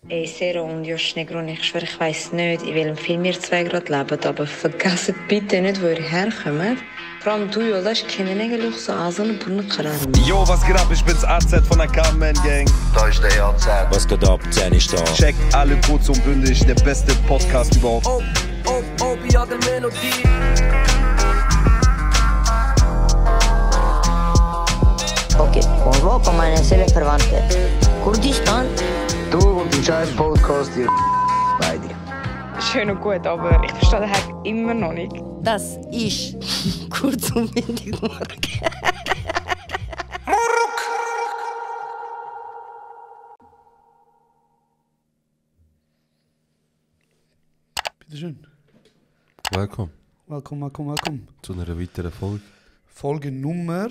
Ey, Sero und Josh Negron, ich schwöre, ich weiss nicht, in welchem Film ihr zwei gerade lebt, aber vergesst bitte nicht, wo ihr herkommt. Vor allem du, Jolas, kennen eigentlich so Asen und Brunnenkarren. Yo, was geht ab? Ich bin's AZ von der Carmen Gang. Da ist der AZ. Was geht ab? 10 ist da. Checkt alle kurz und bündig, der beste Podcast überhaupt. Ja, der Melodie. Okay, von wo kommen meine Seelenverwandte? Kurdistan? Du und die scheiß Podcast, ihr beide. Schön und gut, aber ich verstehe den Hack immer noch nicht. Das ist kurz und bündig morgen. Bitteschön. Willkommen Willkommen. zu einer weiteren Folge. Folge Nummer.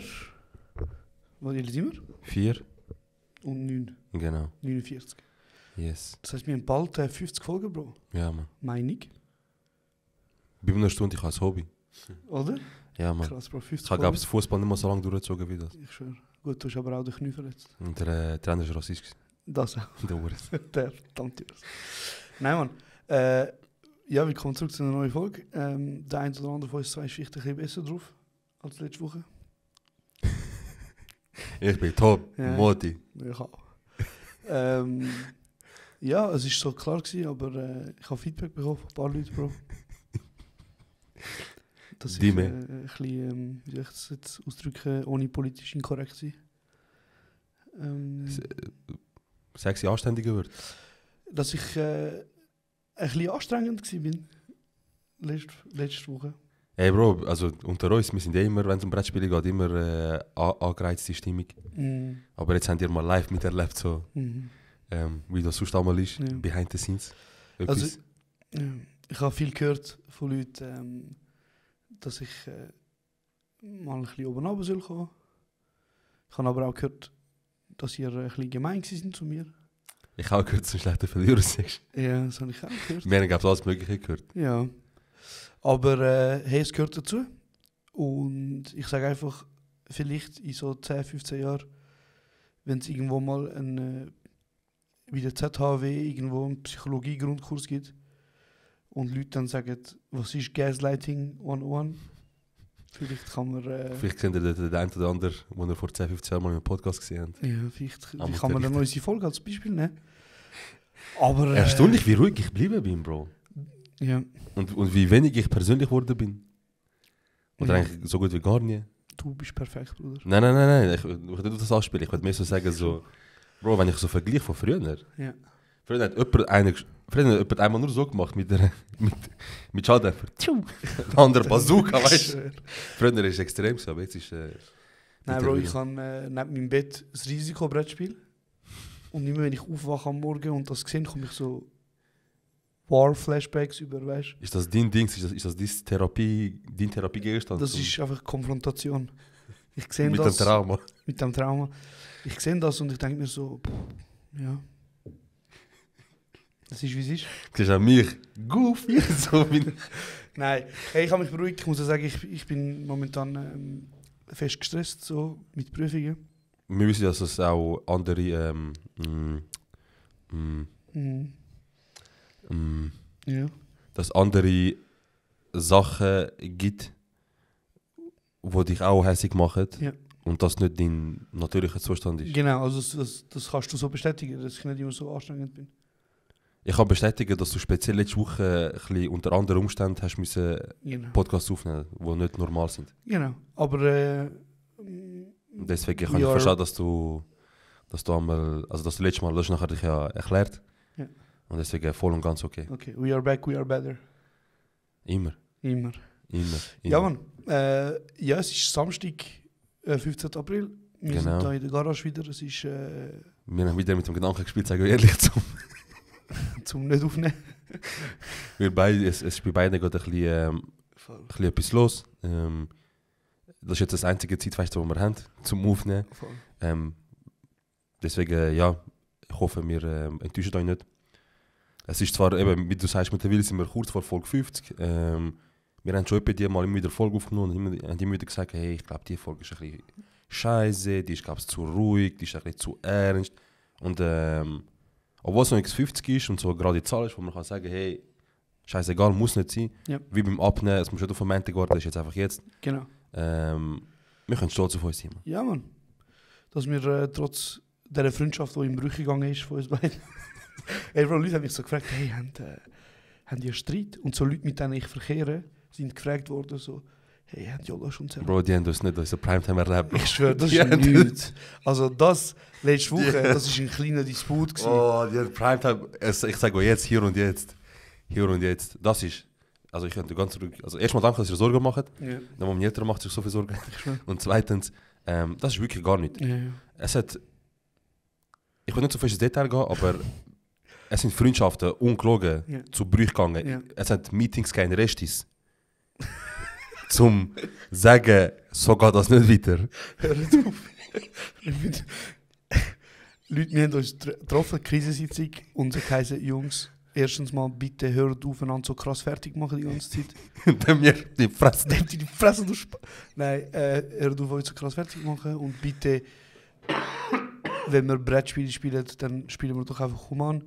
Was sind wir? 4. Und 9. Genau. 49. Yes. Das heißt, wir haben bald 50 Folgen, Bro. Ja, Mann. Meine ich. Bei einer Stunde, ich habe ein Hobby. Oder? Ja, Mann. Krass, Bro. 50 Ich habe das Fußball nicht mehr so lange durchgezogen wie das. Ich schwöre. Gut, du hast aber auch den Knie verletzt. Und der Trainer ist rassistisch. Das auch. Der Urs. Der verdammte Urs. Nein, Mann. Ja, willkommen zurück zu einer neuen Folge. Der eine oder andere von uns zwei ist vielleicht ein bisschen besser drauf als letzte Woche. Ich bin top. Ja. Moti. Ich auch. Ja, es war so klar gewesen, aber ich habe Feedback bekommen von ein paar Leuten, Bro. Dass ich ein bisschen, wie soll ich das jetzt ausdrücken, ohne politisch inkorrekt sein. Sexy anständiger wird. Dass ich ein bisschen anstrengend war letzte Woche. Hey Bro, also unter uns, wir sind immer, wenn es um Brettspiele geht, immer angereizte Stimmung. Aber jetzt habt ihr mal live miterlebt, so, wie das sonst einmal ist, behind the scenes. Also, ich habe viel gehört von Leuten, dass ich mal ein bisschen oben runter kommen soll. Ich habe aber auch gehört, dass ihr ein bisschen gemein sind zu mir. Ich habe auch gehört, dass du ein schlechter Verlierer bist. Ja, das habe ich auch gehört. Wir haben alles Mögliche gehört. Ja. Aber hey, es gehört dazu. Und ich sage einfach, vielleicht in so 10, 15 Jahren, wenn es irgendwo mal wie der ZHW irgendwo einen Psychologie-Grundkurs gibt und Leute dann sagen, was ist Gaslighting 101? Vielleicht kann man... Vielleicht kennt ihr den einen oder anderen, den ihr vor 10, 15 Jahren mal im Podcast gesehen habt. Ja, vielleicht kann man eine neue Folge als Beispiel nehmen. Aber... Erstaunlich, wie ruhig ich geblieben bin, Bro. Ja. Und wie wenig ich persönlich geworden bin. Oder eigentlich so gut wie gar nie. Du bist perfekt, Bruder. Nein. Ich will nicht das anspielen. Ich würde mehr so sagen, so, Bro, wenn ich so vergleiche von früher. Ja. Früher hat jemand einmal nur so gemacht mit Schalldämpfer. Der andere Bazooka, weißt du? Früher war es extrem, aber jetzt ist Nein, Bro, ich habe neben meinem Bett ein Risikobrettspiel. Und immer wenn ich aufwache am Morgen und das sehe, komme ich so War-Flashbacks über, weißt du? Ist das dein Ding? Ist das dein Therapiegegenstand? Das ist einfach Konfrontation. Ich sehe mit das. Dem Trauma. Mit dem Trauma. Ich sehe das und ich denke mir so, ja. Das ist, wie es ist. Du siehst an mich goofy. So Nein, hey, ich habe mich beruhigt. Ich muss ja sagen, ich bin momentan fest gestresst so, mit Prüfungen. Wir wissen, dass es auch andere ja. dass andere Sachen gibt, die dich auch hässlich machen. Ja. Und das nicht dein natürlicher Zustand ist. Genau, also das kannst du so bestätigen, dass ich nicht immer so anstrengend bin. Ich kann bestätigen, dass du speziell letzte Woche ein bisschen unter anderen Umständen hast müssen Podcasts aufnehmen, die nicht normal sind. Genau, aber deswegen kann ich verstehen, dass du einmal, also dass du letztes Mal, das nachher dich ja erklärt. Ja. Und deswegen voll und ganz okay. Okay, we are back, we are better. Immer. Ja, Mann. Ja, es ist Samstag, 15. April. Wir sind hier in der Garage wieder. Es ist... wir haben wieder mit dem Gedanken gespielt, sagen wir ehrlich, zum nicht aufnehmen. Es ist bei beiden gerade ein bisschen etwas los. Das ist jetzt das einzige Zeitfenster, das wir haben, zum Aufnehmen. Deswegen, ja, ich hoffe, wir enttäuschen euch nicht. Es ist zwar eben, wie du sagst, mittlerweile sind wir kurz vor Folge 50. Wir haben schon etwa die mal immer wieder Folge aufgenommen und haben immer wieder gesagt, hey, ich glaube, die Folge ist ein bisschen scheiße, die ist, glaube ich, zu ruhig, die ist ein bisschen zu ernst. Und Obwohl es noch X50 ist und so gerade die Zahl ist, wo man kann sagen, hey, scheißegal, muss nicht sein. Ja. Wie beim Abnehmen, es muss nicht auf den Montag warten, das ist jetzt einfach jetzt. Genau. Wir können stolz auf uns sein. Mann. Ja, Mann. Dass wir trotz dieser Freundschaft, die in Brüche gegangen ist, von uns beiden. Ey, Bro, Leute haben mich so gefragt, hey, haben die einen Streit? Und so Leute, mit denen ich verkehre, sind gefragt worden, so, hey, haben die alle schon zusammen? Bro, die haben uns nicht unsere Primetime erlebt. Ich schwöre, das Die ist haben- nichts. Also das, letzte Woche, das war ein kleiner Disput. Gewesen. Oh, die haben Primetime. Ich sage euch jetzt, hier und jetzt. Hier und jetzt. Das ist. Also ich könnte ganz zurück. Also erstmal danke, dass ihr Sorgen macht. Ja. Dann meine Eltern macht sich so viel Sorgen. Und zweitens, das ist wirklich gar nicht. Ja. Es hat. Ich will nicht so viel ins Detail gehen, aber es sind Freundschaften ungelogen Ja. zu Brüch gegangen. Ja. Es hat Meetings keine Restis. Zum sagen, so geht das nicht weiter. Hört auf. Leute, wir haben uns getroffen, Krisensitzung, und es heisst, Jungs, erstens mal bitte hört auf, einander so krass fertig machen die ganze Zeit. Und dann mir die Fresse. Nehmt ihr die Fresse durch. Nein, hört auf, euch so krass fertig machen, und bitte, wenn wir Brettspiele spielen, dann spielen wir doch einfach human.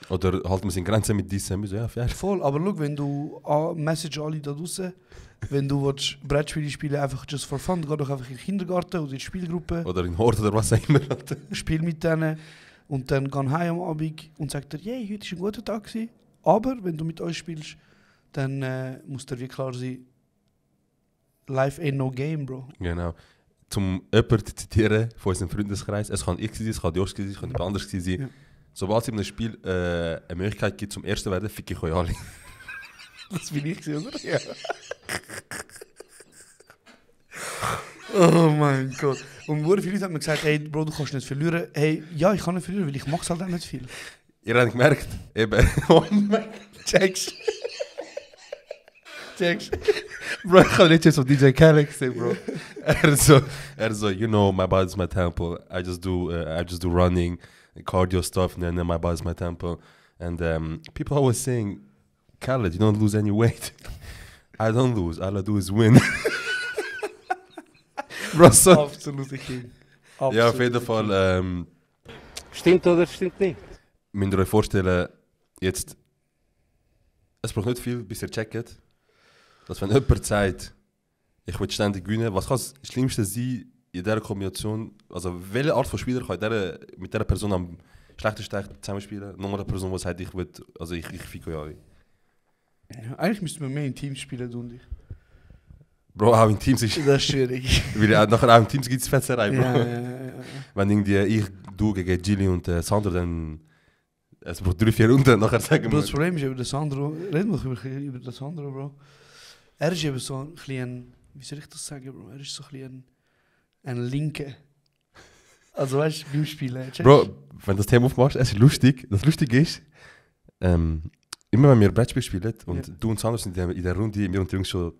Oder halten wir es in Grenzen mit diesem. Ja, fair. Voll, aber schau, wenn du Message alle da draußen, wenn du willst, Brettspiele spielen, einfach just for fun, geh doch einfach in den Kindergarten oder in die Spielgruppe, Oder in Horde oder was auch immer. spiel mit denen und dann geh heim am Abend und sag dir, hey, heute war ein guter Tag gewesen. Aber wenn du mit euch spielst, dann muss dir wie klar sein, life ain't no game, Bro. Genau. Zum jemanden zu zitieren von unserem Freundeskreis, es kann ich sein, es kann Josh sein, es kann jemand anderes sein. Ja. Sobald es in einem Spiel eine Möglichkeit gibt, zum Ersten werden, fick ich euch alle. Das bin ich, oder? Ja. Oh mein Gott. Und sehr viele Leute haben mir gesagt, hey Bro, du kannst nicht verlieren. Hey, ja, ich kann nicht verlieren, weil ich mach's halt auch nicht viel. Ihr habt gemerkt, eben, oh mein Checkst. Checkst. Bro, ich habe letztens auf DJ Khaled gesehen, Bro. er so, you know, my body's my temple. I just do running, cardio stuff, and then my body's my temple. And people always saying, Khaled, you don't lose any weight. I don't lose, all I do is win. Bro, so. Absolute King. Ja, auf jeden Fall. Stimmt oder stimmt nicht? Müsst ihr euch vorstellen, jetzt. Es braucht nicht viel, bis ihr checkt, dass wenn jemand sagt, ich will ständig gewinnen, was kann das Schlimmste sein in dieser Kombination? Also, welche Art von Spieler kann mit dieser Person am schlechtesten zusammenspielen? Nochmal eine Person, die sagt, ich fick euch alle. Ja, eigentlich müssten wir mehr in Teams spielen, du und ich. Bro, auch in Teams ist. Das ist schwierig. Weil nachher auch in Teams gibt es Fetzerei, Bro. Ja. Wenn irgendwie du gegen Gilly und Sandro, dann. Es braucht 3-4 Runden, nachher sagen Bro, wir. das Problem ist über den Sandro. Reden wir über den Sandro, Bro. Er ist eben so ein bisschen, wie soll ich das sagen, Bro? Er ist so ein bisschen ein Linker. Also weißt du, beim Spielen. Bro, wenn du das Thema aufmachst, es ist lustig. Das Lustige ist, immer wenn wir Brettspiel spielen und du und Sandro sind in der Runde, wir und die Jungs schon.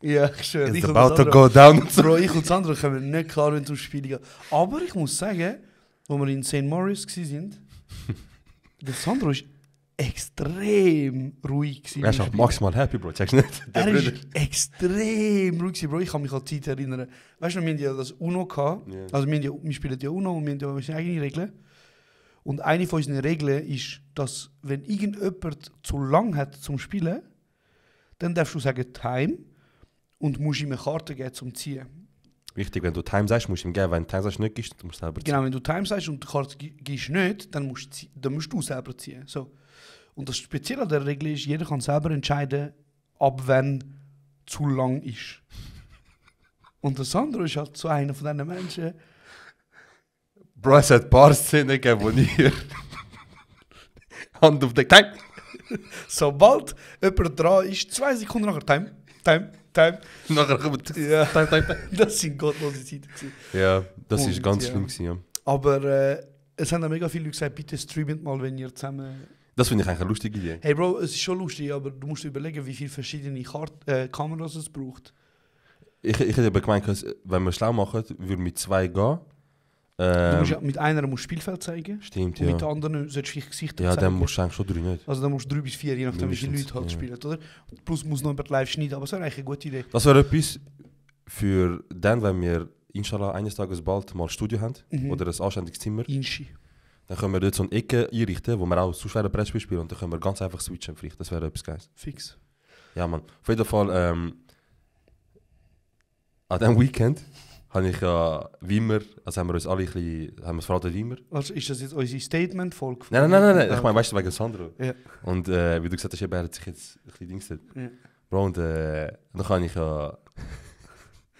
Ja, ich schwöre. It's about to go down. Bro, ich und Sandro kommen nicht klar, wenn es ums Spiel geht. Aber ich muss sagen, wo wir in St. Maurice waren, der Sandro war extrem ruhig. Er ist auch maximal happy, Bro. Checkst du nicht? Er ist extrem ruhig, Bro. Ich kann mich an die Zeit erinnern. Weißt du, wir hatten ja das UNO gehabt. Yeah. Also wir spielen ja UNO und wir haben ja unsere eigenen Regeln. Und eine von unseren Regeln ist, dass wenn irgendjemand zu lang hat zum Spielen, dann darfst du sagen Time und musst ihm eine Karte geben zum Ziehen. Wichtig, wenn du Time sagst, musst du ihm geben. Wenn du Time sagst, nicht gibst, du musst selber ziehen. Genau, wenn du Time sagst und die Karte gibst nicht, dann musst du selber ziehen. So. Und das Spezielle an der Regel ist, jeder kann selber entscheiden, ab wann zu lang ist. Und der Sandro ist halt so einer von diesen Menschen. Bro, es hat ein paar Szenen gegeben, wo ihr Hand auf den Time. Sobald jemand dran ist, 2 Sekunden nachher Time. Nachher kommt Ja. Time. Das sind gottlose Zeiten gewesen. Ja, das ist Und, ganz ja. schlimm gewesen, ja. Aber es haben auch mega viele Leute gesagt, bitte streamt mal, wenn ihr zusammen... Das finde ich eigentlich eine lustige Idee. Hey Bro, es ist schon lustig, aber du musst dir überlegen, wie viele verschiedene Kameras es braucht. Ich hätte aber gemeint, dass, wenn wir schlau machen, würde mit 2 gehen. Du musst ja, mit einer musst du Spielfeld zeigen. Stimmt, Und ja. mit der anderen solltest du vielleicht Gesichter Ja, zeigen. dann musst du eigentlich schon 3 nicht. Also dann musst du 3 bis 4, je nachdem wie viele Mindestens, Leute halt ja. spielen, oder? Plus muss noch jemand live schneiden, aber das wäre eigentlich eine gute Idee. Das wäre etwas für dann, wenn wir inshallah eines Tages bald mal ein Studio haben oder ein anständiges Zimmer. Inschi. Dann können wir dort so eine Ecke einrichten, wo wir auch sonst wäre Brettspiel spielen und dann können wir ganz einfach switchen vielleicht. Das wäre etwas Geiles. Fix. Ja, Mann. Auf jeden Fall, an diesem Weekend habe ich ja wie immer, also haben wir uns alle ein bisschen, haben wir es verraten wie immer. Also ist das jetzt unsere Statement-Folge? Nein. Ich meine, weißt du, wegen Sandro. Ja. Und wie du gesagt hast, er hat sich jetzt ein bisschen Dings gesagt. Ja. Bro, und dann kann ich ja,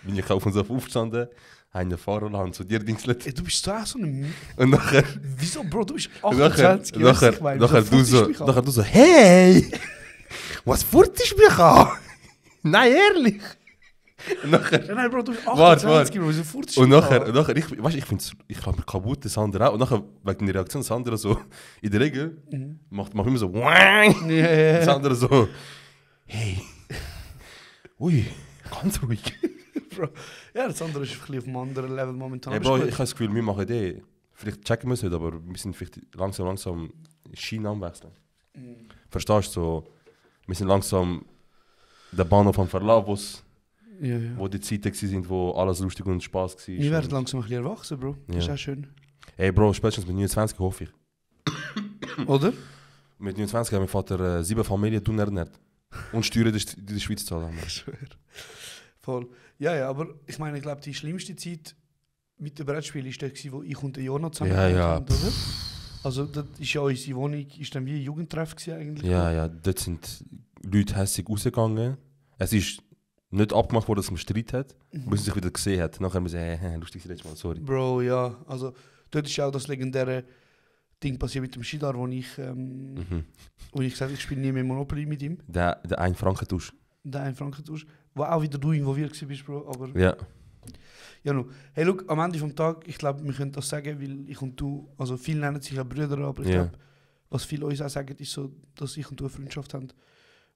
bin ich auf uns aufgestanden, einen Fahrer haben zu dir Dingselt. Ey, du bist so auch so ein... Und nachher... Wieso, Bro? Du bist Nachher 28. nachher du so, hey! Was furtest du mich an? Nein, ehrlich! Und nachher... Nein, Bro, du bist Warte. 28, Bro. Wieso furtest du Und mich nachher, an? ich habe mir kaputt, das andere auch. Und nachher, wegen der Reaktion, das andere so, in der Regel, macht immer so, das andere so, hey, ui, ganz ruhig. Bro. Ja, das andere ist ein bisschen auf einem anderen Level momentan. Hey, Aber Bro, ist ich gut. habe das Gefühl, wir machen die, vielleicht checken wir es nicht, aber wir sind vielleicht langsam Schiene am Wechseln. Verstehst du, so, wir sind langsam der Bahnhof am Verlauf, Ja. wo die Zeiten waren, wo alles lustig und Spaß war. Wir werden langsam ein bisschen erwachsen, Bro. Das ist Ja. auch schön. Hey Bro, spätestens mit 29 hoffe ich. Oder? Mit 29 hat mein Vater 7 Familien ernährt. Und Steuern in der Schweiz zahlen. Ich schwöre. Voll. Ja, aber ich meine, ich glaube, die schlimmste Zeit mit dem Brettspiel war die, wo ich und der Jonah zusammen Ja. gewohnt haben, oder? Also, das ist ja unsere Wohnung, ist dann wie ein Jugendtreff gewesen eigentlich. Ja, dort sind Leute hässig rausgegangen. Es ist nicht abgemacht worden, dass man Streit hat, bis man sich wieder gesehen hat. Nachher haben wir gesagt, hey, lustig letztes Mal, sorry. Bro, ja. Also, dort ist auch das legendäre Ding passiert mit dem Shidar, wo ich gesagt habe, ich spiele nie mehr Monopoly mit ihm. Der 1 Franken Tausch. Der 1 Franken Tausch. Wo auch wieder du involviert bist, Bro. Aber Ja. ja, no. Hey, look, am Ende vom Tag, ich glaube, wir können das sagen, weil ich und du, also viele nennen sich ja Brüder, aber ich Ja. glaube, was viele uns auch sagen, ist so, dass ich und du eine Freundschaft haben,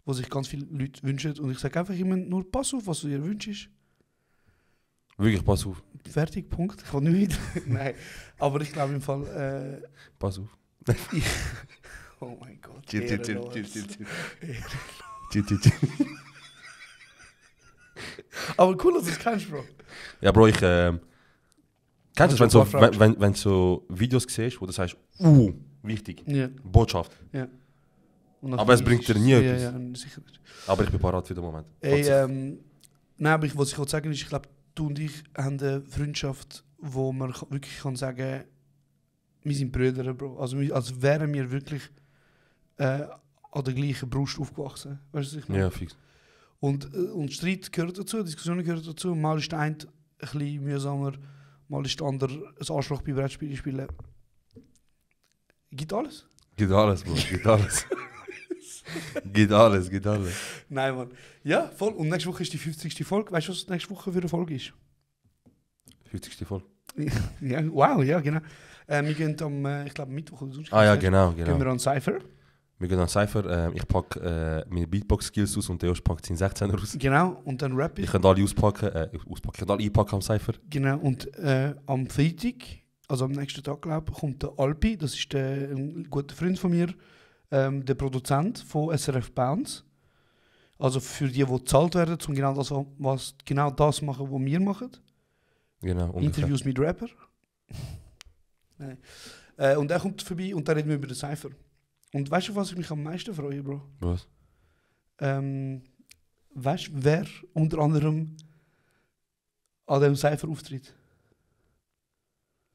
wo sich ganz viele Leute wünschen. Und ich sage einfach immer nur, pass auf, was du dir wünschst. Wirklich, pass auf. Fertig, Punkt. Ich kann nicht. Nein, aber ich glaube im Fall, Pass auf. oh mein Gott. Chill. ehrenlos. Chill. Aber cool, dass du es kennst, Bro. Ja, Bro, ich... kennst du das, Hast du ein paar Fragen? wenn du so Videos siehst, wo du sagst, wichtig, Ja. Botschaft. Und dann Aber es finde bringt ich- dir nie ja, etwas. Ja, sicher nicht. Aber ich bin parat für den Moment. Ey, nein, aber was ich wollte sagen ist, ich glaube, du und ich haben eine Freundschaft, wo man wirklich kann sagen, wir sind Brüder, Bro. Also als wären wir wirklich an der gleichen Brust aufgewachsen. Weißt du, was ich meine? Ja, fix. Und Streit gehört dazu, Diskussionen gehören dazu. Mal ist der eine ein bisschen mühsamer, mal ist der andere ein Arschloch bei Brettspielen spielen. Gibt alles? Geht alles, Bro, geht alles. geht alles. Nein, Mann. Ja, voll. Und nächste Woche ist die 50. Folge. Weißt du, was nächste Woche für eine Folge ist? 50. Folge. Ja, wow, ja, genau. Wir gehen am, ich glaube, Mittwoch oder sonst. Ah ja, genau. Gehen wir an Cypher. Wir gehen an Cypher. Ich packe meine Beatbox-Skills aus und der Josh packt seinen 16er aus. Genau, und dann Rap Ich ich. kann alle auspacken. Ich kann alle einpacken am Cypher. Genau, und am Freitag, also am nächsten Tag, glaube ich, kommt der Alpi, das ist ein guter Freund von mir, der Produzent von SRF Bounce. Also für die gezahlt werden, um genau das machen, was wir machen. Genau, ungefähr. Interviews mit Rapper. Nein. Und er kommt vorbei und dann reden wir über den Cypher. Und weißt du, was ich mich am meisten freue, Bro? Was? Weißt du, wer unter anderem an dem Cypher auftritt?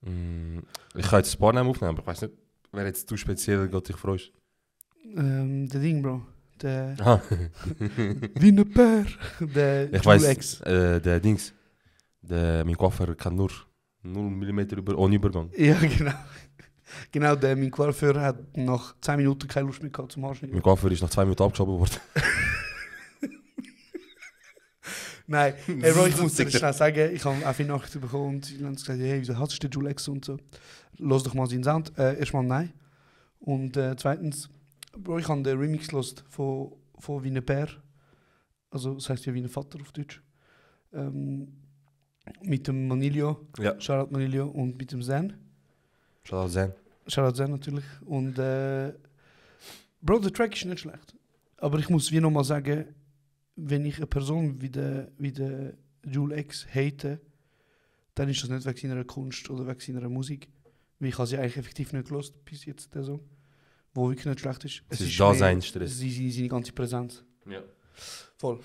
Ich kann jetzt ein paar Namen aufnehmen, aber ich weiß nicht, wer jetzt du speziell dich freust. Der Ding, Bro. Der Aha. wie ein Bär. Der Ich Julex. weiß, der Dings. Mein Koffer kann nur 0 mm ohne Übergang. Ja, genau. Genau, mein Coiffeur hat nach 10 Minuten keine Lust mehr gehabt zum Haarschneiden. Mein Koffer ist nach 2 Minuten abgeschoben worden. Nein, hey Bro, ich muss dir schnell sagen, ich habe auch viele Nachrichten bekommen und sie haben gesagt, hey, wieso hast du den Julex und so. Lass doch mal seinen Sound. Erstmal nein. Und zweitens, Bro, ich habe den Remix gehört von Wie ein Bär. Also, das heisst ja wie ein Vater auf Deutsch. Mit dem Manilio, Ja. Shoutout Manilio und mit dem Zen. Shoutout Zen. Shoutout Zen natürlich. Und Bro, der Track ist nicht schlecht. Aber ich muss wie nochmal sagen, wenn ich eine Person wie der Jule X hate, dann ist das nicht wegen seiner Kunst oder wegen seiner Musik, Weil ich habe sie eigentlich effektiv nicht gehört bis jetzt, der Song. Wo wirklich nicht schlecht ist. Es ist Daseinsstress. Seine ganze Präsenz. Ja. Voll.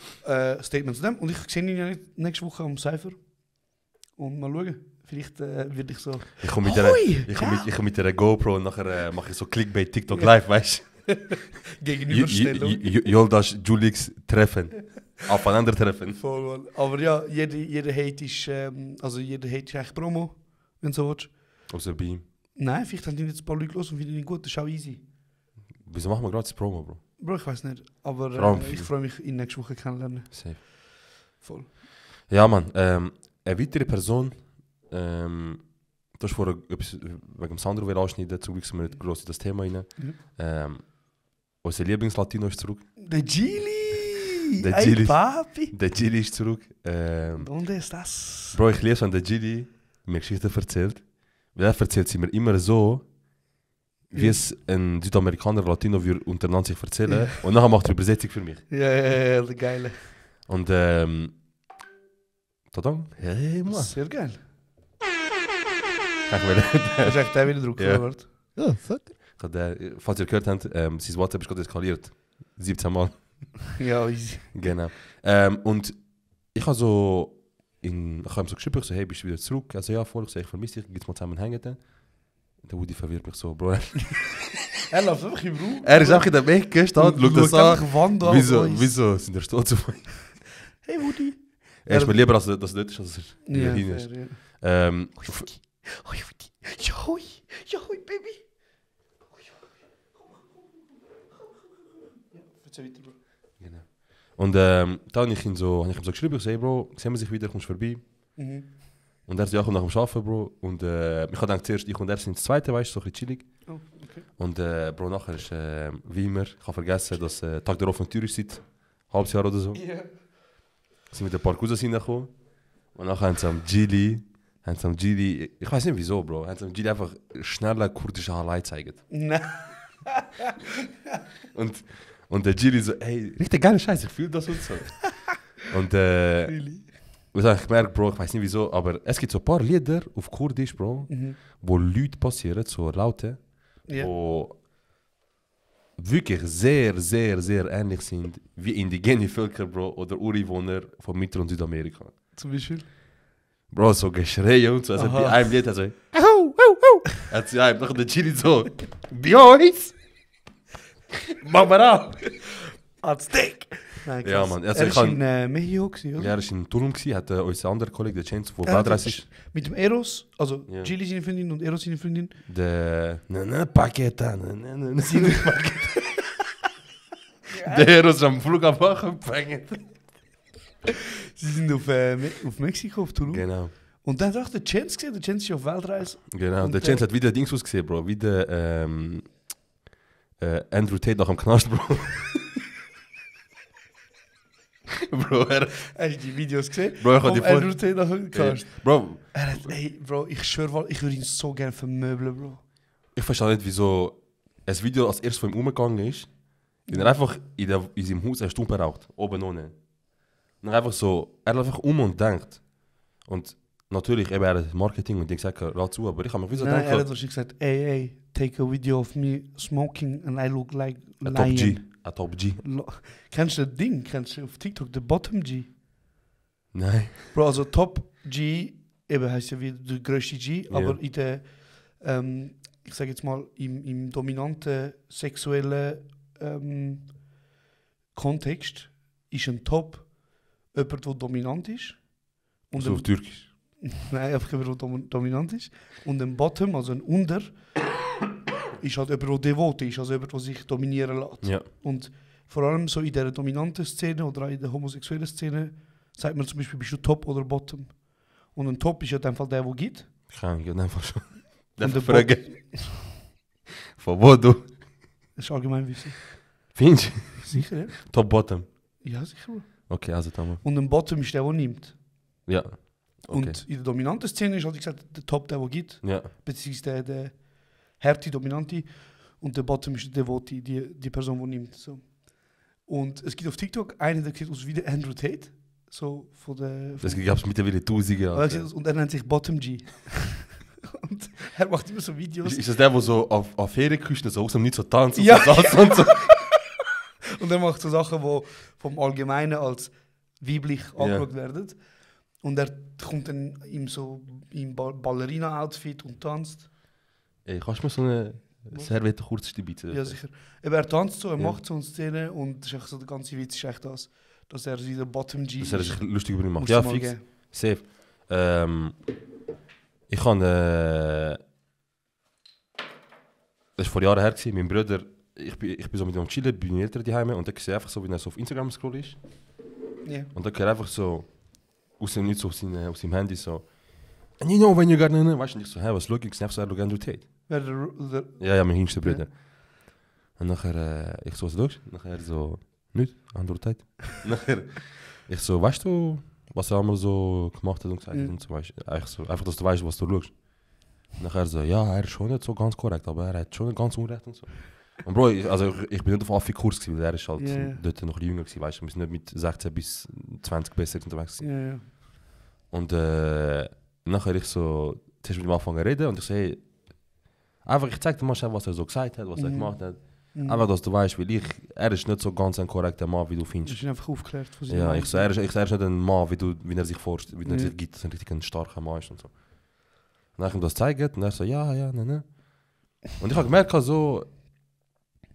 Statement zu dem. Und ich sehe ihn ja nächste Woche am Cypher. Und mal schauen. Vielleicht werde ich so... Ich komme mit der GoPro und nachher mache ich so Clickbait TikTok live, weißt du? Gegenüberstellung. Yoldaş, Julix treffen. Aufeinander treffen. Voll, Mann. Aber ja, jeder Hate ist... also jeder Hate ist eigentlich Promo, wenn du so willst. Außer bei ihm. Nein, vielleicht haben die jetzt ein paar Leute los und finden ihn gut. Das ist auch easy. Wieso machen wir gratis Promo, Bro? Bro, ich weiß nicht. Aber ich freue mich, ihn nächste Woche kennenlernen. Safe. Voll. Ja, Mann. Eine weitere Person... du hast vorher etwas wegen Sandro anschneiden, zum Glück sind wir nicht gross in das Thema rein. Unser Lieblingslatino ist zurück. Der Gili! Der Ey, Gili. Papi! Der Gili ist zurück. Donde ist das? Bro, ich liebe es, wenn der Gili mir Geschichten erzählt. Weil er erzählt sie mir immer so, wie es ein Südamerikaner Latino würde untereinander sich erzählen. Und nachher macht er Übersetzung für mich. Ja, der Geile. Und Tadang. Hey, Mann. Sehr geil. Kijk maar. Das ist echt der wieder Druck Ja. geworden. Ja, fuck. Falls ihr gehört habt, sein WhatsApp ist gerade eskaliert. 17 Mal. Ja, easy. Genau. Und ich habe so ich habe ihm so geschrieben, ich so, hey, bist du wieder zurück? Also ja, voll. Ich so, ich vermisse dich, geht's mal zusammen hängen dann? Der Woody verwirrt mich so, Bro. Er läuft einfach im Raum. Er ist einfach in der Ecke, steht, schaut das an. Wand an. Wieso sind der stolz auf mich? Hey Woody. Er ist mir lieber, als er dort ist, als er Ja, hier ist. fair, ja. Hoi, Baby. Erzähl weiter, Bro. Genau. Und dann habe ich ihm so geschrieben, ich so, hey Bro, sehen wir sich wieder, kommst du vorbei? Mhm. Und er ist ja auch nach dem Arbeiten, Bro. Und ich habe gedacht, zuerst ich und er sind das Zweite, weißt du, so ein bisschen chillig. Oh, okay. Und Bro, nachher ist wie immer, ich habe vergessen, dass Tag der offenen Tür ist seit ein halbes Jahr oder so. Ja. Sind mit ein paar Cousins reingekommen. Und nachher haben sie am Gili, ich weiß nicht wieso, Bro, haben sie am Gili einfach schneller kurdische Halai gezeigt. Nein. Und der Gili so, ey, richtig geile Scheiße, ich fühle das und so. Und Really? ich habe gemerkt, Bro, ich weiß nicht wieso, aber es gibt so ein paar Lieder auf Kurdisch, Bro, wo Leute passieren, so Laute, Ja. wo wirklich sehr, sehr, sehr ähnlich sind wie indigene Völker, Bro, oder Ureinwohner von Mittel- und Südamerika. Zum Beispiel? Bro, so Geschreie und so. Also Aha. bei einem Lied hat so, hat sie einem nach der Chili so, Boys! Mach mal an! Aztek! Nein, Ja, krass. Mann, also Er ich war kann- in Mexiko, oder? Ja, er war in Turm, hat unser anderer Kollege, der Chance, der Er hat Weltreise ist. Mit dem Eros, also Ja. Gili seine Freundin und Eros seine Freundin. Der Paketa, Der Eros am Flughafen gefangen. Sie sind auf Mexiko, auf Tulum. Genau, Und dann hat auch der Chance gesehen, der Chance ist auf Weltreise. genau. Und Der Chance hat wieder Dings ausgesehen, Bro. Wie der Andrew Tate nach dem Knast, Bro. Bro, Hast du die Videos gesehen? Bro, ich hab die Vom voll- Andrew Tate nach dem Knast. Bro, Ey, Bro, ich schwöre, ich würde ihn so gerne vermöbeln, Bro. ich verstehe nicht, wieso ein Video als erstes von ihm umgegangen ist. Und er einfach in seinem Haus eine Stunde raucht, oben ohne. Und er einfach so, er läuft einfach und denkt. Und natürlich, eben, er hat Marketing und ich sage, rat zu, aber ich habe mir wieso Nein, er hat gedacht, wahrscheinlich gesagt, ey, take a video of me smoking and I look like ein Top G. lion. Ein Top G. Kennst du das Ding? Kennst du auf TikTok, der Bottom G? Nein. Bro, also Top G, eben heißt ja wie der größte G, Ja. aber in der, ich sage jetzt mal, im dominanten sexuellen Kontext ist ein Top jemand, der dominant ist. Und So auf Türkisch. Nein, einfach jemand, der dominant ist. Und ein Bottom, also ein Under, ist halt jemand, der devot ist, also jemand, der sich dominieren lässt. Ja. Und vor allem so in der dominanten Szene oder auch in der homosexuellen Szene sagt man zum Beispiel, bist du Top oder Bottom. Und ein Top ist ja in dem Fall der gibt. Kann ich einfach schon. Und Einfach der fragen. Von wo du? Das ist Allgemeinwissen. Findest du? Sicher, ja? Top Bottom. Ja, sicher. Bro. Okay, also dann. Und ein Bottom ist der nimmt. Ja. Okay. Und in der dominanten Szene ist halt gesagt, der Top der gibt, Ja. beziehungsweise der Härte, Dominante. Und der Bottom ist der Devote, die Person, die nimmt. So. Und es gibt auf TikTok einen, der sieht aus wie der Andrew Tate. So von der. Das gab es mittlerweile Tausende. Und er nennt sich Bottom G. Und er macht immer so Videos. Ist das der, der so auf Ferienküsten so aus dem Nichts so tanzt und Ja. so tanzt und so? Und er macht so Sachen, die vom Allgemeinen als weiblich angeschaut werden. Und er kommt dann im Ballerina-Outfit und tanzt. Ey, kannst du mir so eine Serviette kurz stibitzen? Ja, sicher. Aber er tanzt so, er Ja. macht so eine Szene und das ist echt so, der ganze Witz ist echt das, dass er wieder Bottom G Dass er sich lustig über ihn macht. Musst Ja, du mal fix. geben. Safe. Ich habe... das war vor Jahren her, gewesen. Mein Bruder... Ich bin so mit ihm am Chillen, bei meinen Eltern daheim und dann sehe ich einfach so, wie er so auf Instagram scroll ist. Ja. Und dann höre einfach so... aus dem Nichts auf seinem Handy so... And you know when you got... Weißt du, und ich so, hey, was schau ich? Ich sehe so, er schaut Andrew Tate. Wer der Ja, mein jüngster Bruder. Ja. Und nachher, ich so, was du? Nachher so, nicht, Andrew Tate. Nachher, ich so, weißt du, was er einmal so gemacht hat und gesagt hat und so, weißt du, einfach, dass du weißt, was du schaust. Nachher so, ja, er ist schon nicht so ganz korrekt, aber er hat schon ganz unrecht und so. Und Bro, ich bin nicht auf Affi-Kurs gewesen, weil er ist halt dort noch jünger gewesen, weißt du, wir sind nicht mit 16 bis 20 besser unterwegs gewesen. Ja. Und nachher ich so, zuerst mit ihm angefangen zu reden und ich so, hey, einfach, ich zeig dir mal schnell, was er so gesagt hat, was er gemacht hat. Einfach, dass du weißt, weil er ist nicht so ganz ein korrekter Mann, wie du Das findest. ist einfach aufgeklärt von seinem Ja, Mann. ich so, er ist nicht ein Mann, wie er sich vorstellt, wie er sich gibt, dass er richtig ein starker Mann ist und so. Und dann habe ich ihm das gezeigt und er so, ja, ne. Und ich habe gemerkt, so,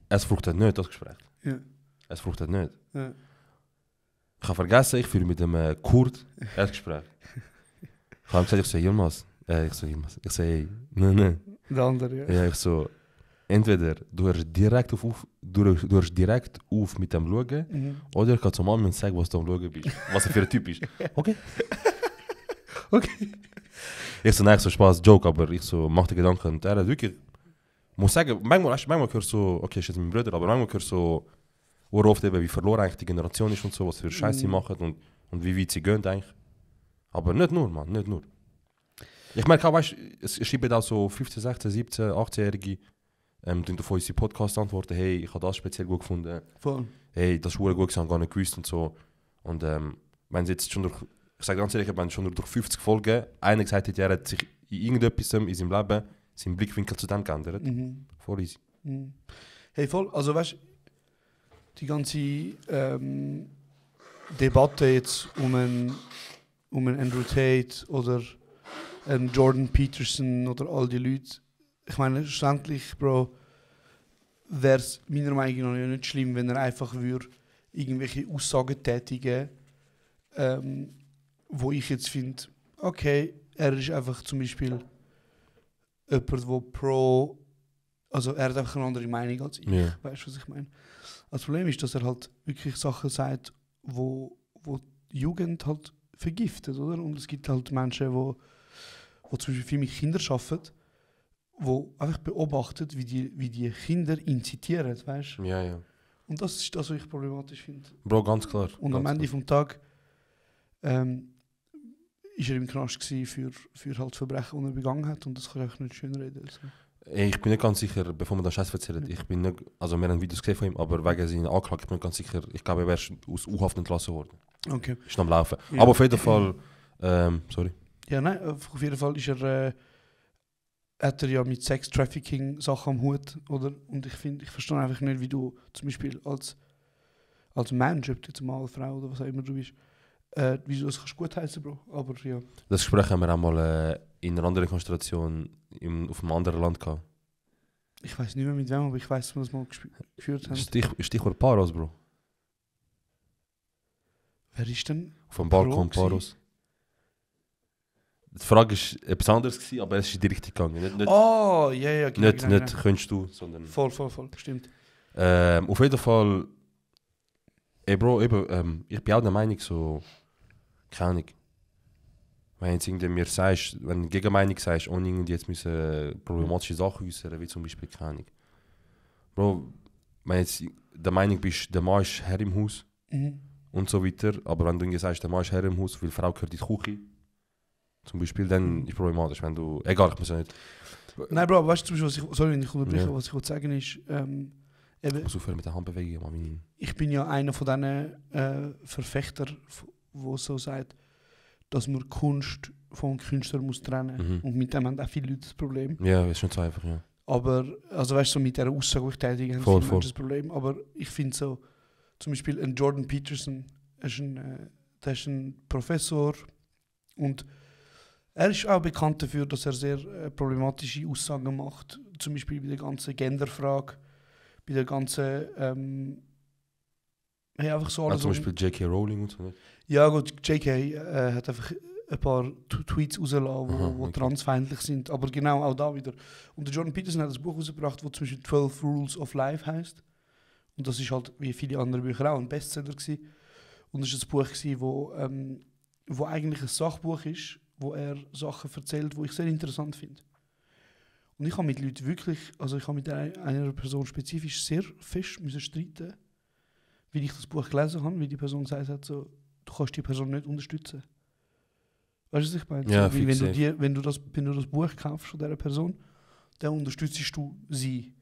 es fruchtet nicht, das Gespräch. Ja. Es fruchtet nicht. Ja. Ich habe vergessen, ich führe mit dem Kurt das Gespräch. Ich habe gesagt, ich so, Yilmaz. Ich so, hey, ne. Der andere, ja. Ja, ich so, entweder du hörst direkt auf mit dem Schauen, oder ich kann zum Mann sagen, was du am Schauen bist. Was er für ein Typ ist. Okay. Okay. Ich so, nein, so Spaß, Joke, aber ich so, mach dir Gedanken. Und er hat wirklich, muss sagen, manchmal hörst du so, okay, ist jetzt mein Bruder, aber manchmal hörst du so, worauf eben, wie verloren eigentlich die Generation ist und so, was für Scheiße sie machen und wie weit sie gehen eigentlich. Aber nicht nur, Mann, nicht nur. Ich merke auch, weißt du, es schreiben auch so 15, 16, 17, 18-Jährige, die auf unsere Podcast antworten, hey, ich habe das speziell gut gefunden. Voll. Hey, das ist gut gewesen, habe gar nicht gewusst und so. Und wenn sie jetzt schon durch, ich sage ganz ehrlich, wenn schon durch 50 Folgen einer gesagt hat, er hat sich in irgendetwas in seinem Leben seinen Blickwinkel zu dem geändert. Voll easy. Hey, voll, also weißt du, die ganze Debatte jetzt um einen Andrew Tate oder einen Jordan Peterson oder all die Leute, ich meine, schlussendlich, Bro, wäre es meiner Meinung nach nicht schlimm, wenn er einfach irgendwelche Aussagen tätigen wo ich jetzt finde, okay, er ist einfach zum Beispiel jemand, der also er hat einfach eine andere Meinung als ich, weißt du, was ich meine? Das Problem ist, dass er halt wirklich Sachen sagt, wo die Jugend halt vergiftet, oder? Und es gibt halt Menschen, wo zum Beispiel viel mit Kindern arbeiten, wo einfach beobachtet, wie die Kinder incitieren, weißt du? Ja. Und das ist das, was ich problematisch finde. Bro, ganz klar. Und am Ende vom Tag ist er im Knast gewesen für halt Verbrechen, die er begangen hat, und das kann ich nicht schön reden. Also. Ey, ich bin nicht ganz sicher, bevor wir das Scheiß erzählen, ich bin nicht, also wir haben Videos gesehen von ihm, aber wegen seiner Anklage, ich bin nicht ganz sicher, ich glaube, er wäre aus U-Haft entlassen worden. Okay. Ist noch am Laufen. Ja. Aber auf jeden Fall, sorry. Ja, nein, auf jeden Fall ist hat er ja mit Sex-Trafficking Sachen am Hut, oder? Und ich verstehe einfach nicht, wie du zum Beispiel als Mensch, ob du jetzt mal Frau oder was auch immer du bist, wieso das kannst du gut heißen, Bro. Aber ja. Das Gespräch haben wir auch mal in einer anderen Konstellation auf einem anderen Land gehabt. Ich weiß nicht mehr mit wem, aber ich weiß, dass wir das mal geführt haben. Stichwort Paros, Bro. Wer ist denn? Auf dem Balkon Paros. Die Frage war etwas anderes gewesen, aber es ist in die Richtung gegangen. Nicht, Oh, ja, genau. nicht könntest du, sondern... Voll, stimmt. Auf jeden Fall... Ey Bro, eben, ich bin auch der Meinung so... Keine Ahnung. Wenn jetzt irgendwie mir sagst, wenn du Gegenmeinung sagst, ohne irgendwie jetzt müssen problematische Sachen äußern, wie zum Beispiel, keine Ahnung. Bro, wenn jetzt der Meinung bist, der Mann ist Herr im Haus und so weiter, aber wenn du irgendwie sagst, der Mann ist Herr im Haus, weil die Frau gehört in die Küche, zum Beispiel, dann ist es problematisch, wenn du... Egal, ich muss ja nicht... Nein, Bro, weißt du, was ich wollte sagen ist, eben, ich muss aufhören mit der Handbewegung, Mami. ich bin ja einer von diesen Verfechter, wo so sagt, dass man Kunst vom Künstler muss trennen. Und mit dem haben auch viele Leute das Problem. Ja, ist nicht so einfach, ja. Aber, also weißt du, so mit dieser Aussage, die ich tätige, haben viele Menschen das Problem. Aber ich finde so, zum Beispiel ein Jordan Peterson, der ist ein Professor und er ist auch bekannt dafür, dass er sehr problematische Aussagen macht. Zum Beispiel bei der ganzen Genderfrage, bei der ganzen einfach so alles. Zum Beispiel J.K. Rowling und so, nicht? Ja gut, J.K. Hat einfach ein paar Tweets rausgelassen, die transfeindlich sind. Aber genau, auch da wieder. Und der Jordan Peterson hat ein Buch rausgebracht, das zum Beispiel 12 Rules of Life heisst. Und das ist halt, wie viele andere Bücher auch, ein Bestseller gewesen. Und das war ein Buch gewesen, wo eigentlich ein Sachbuch ist, wo er Sachen erzählt, die ich sehr interessant finde. Und ich habe mit Leuten wirklich, also ich habe mit einer Person spezifisch sehr fest müssen streiten, wie ich das Buch gelesen habe, wie die Person gesagt hat, so, du kannst die Person nicht unterstützen. Weißt du, was ich meine? Ja, so, wenn du das Buch kaufst von dieser Person, dann unterstützt du sie.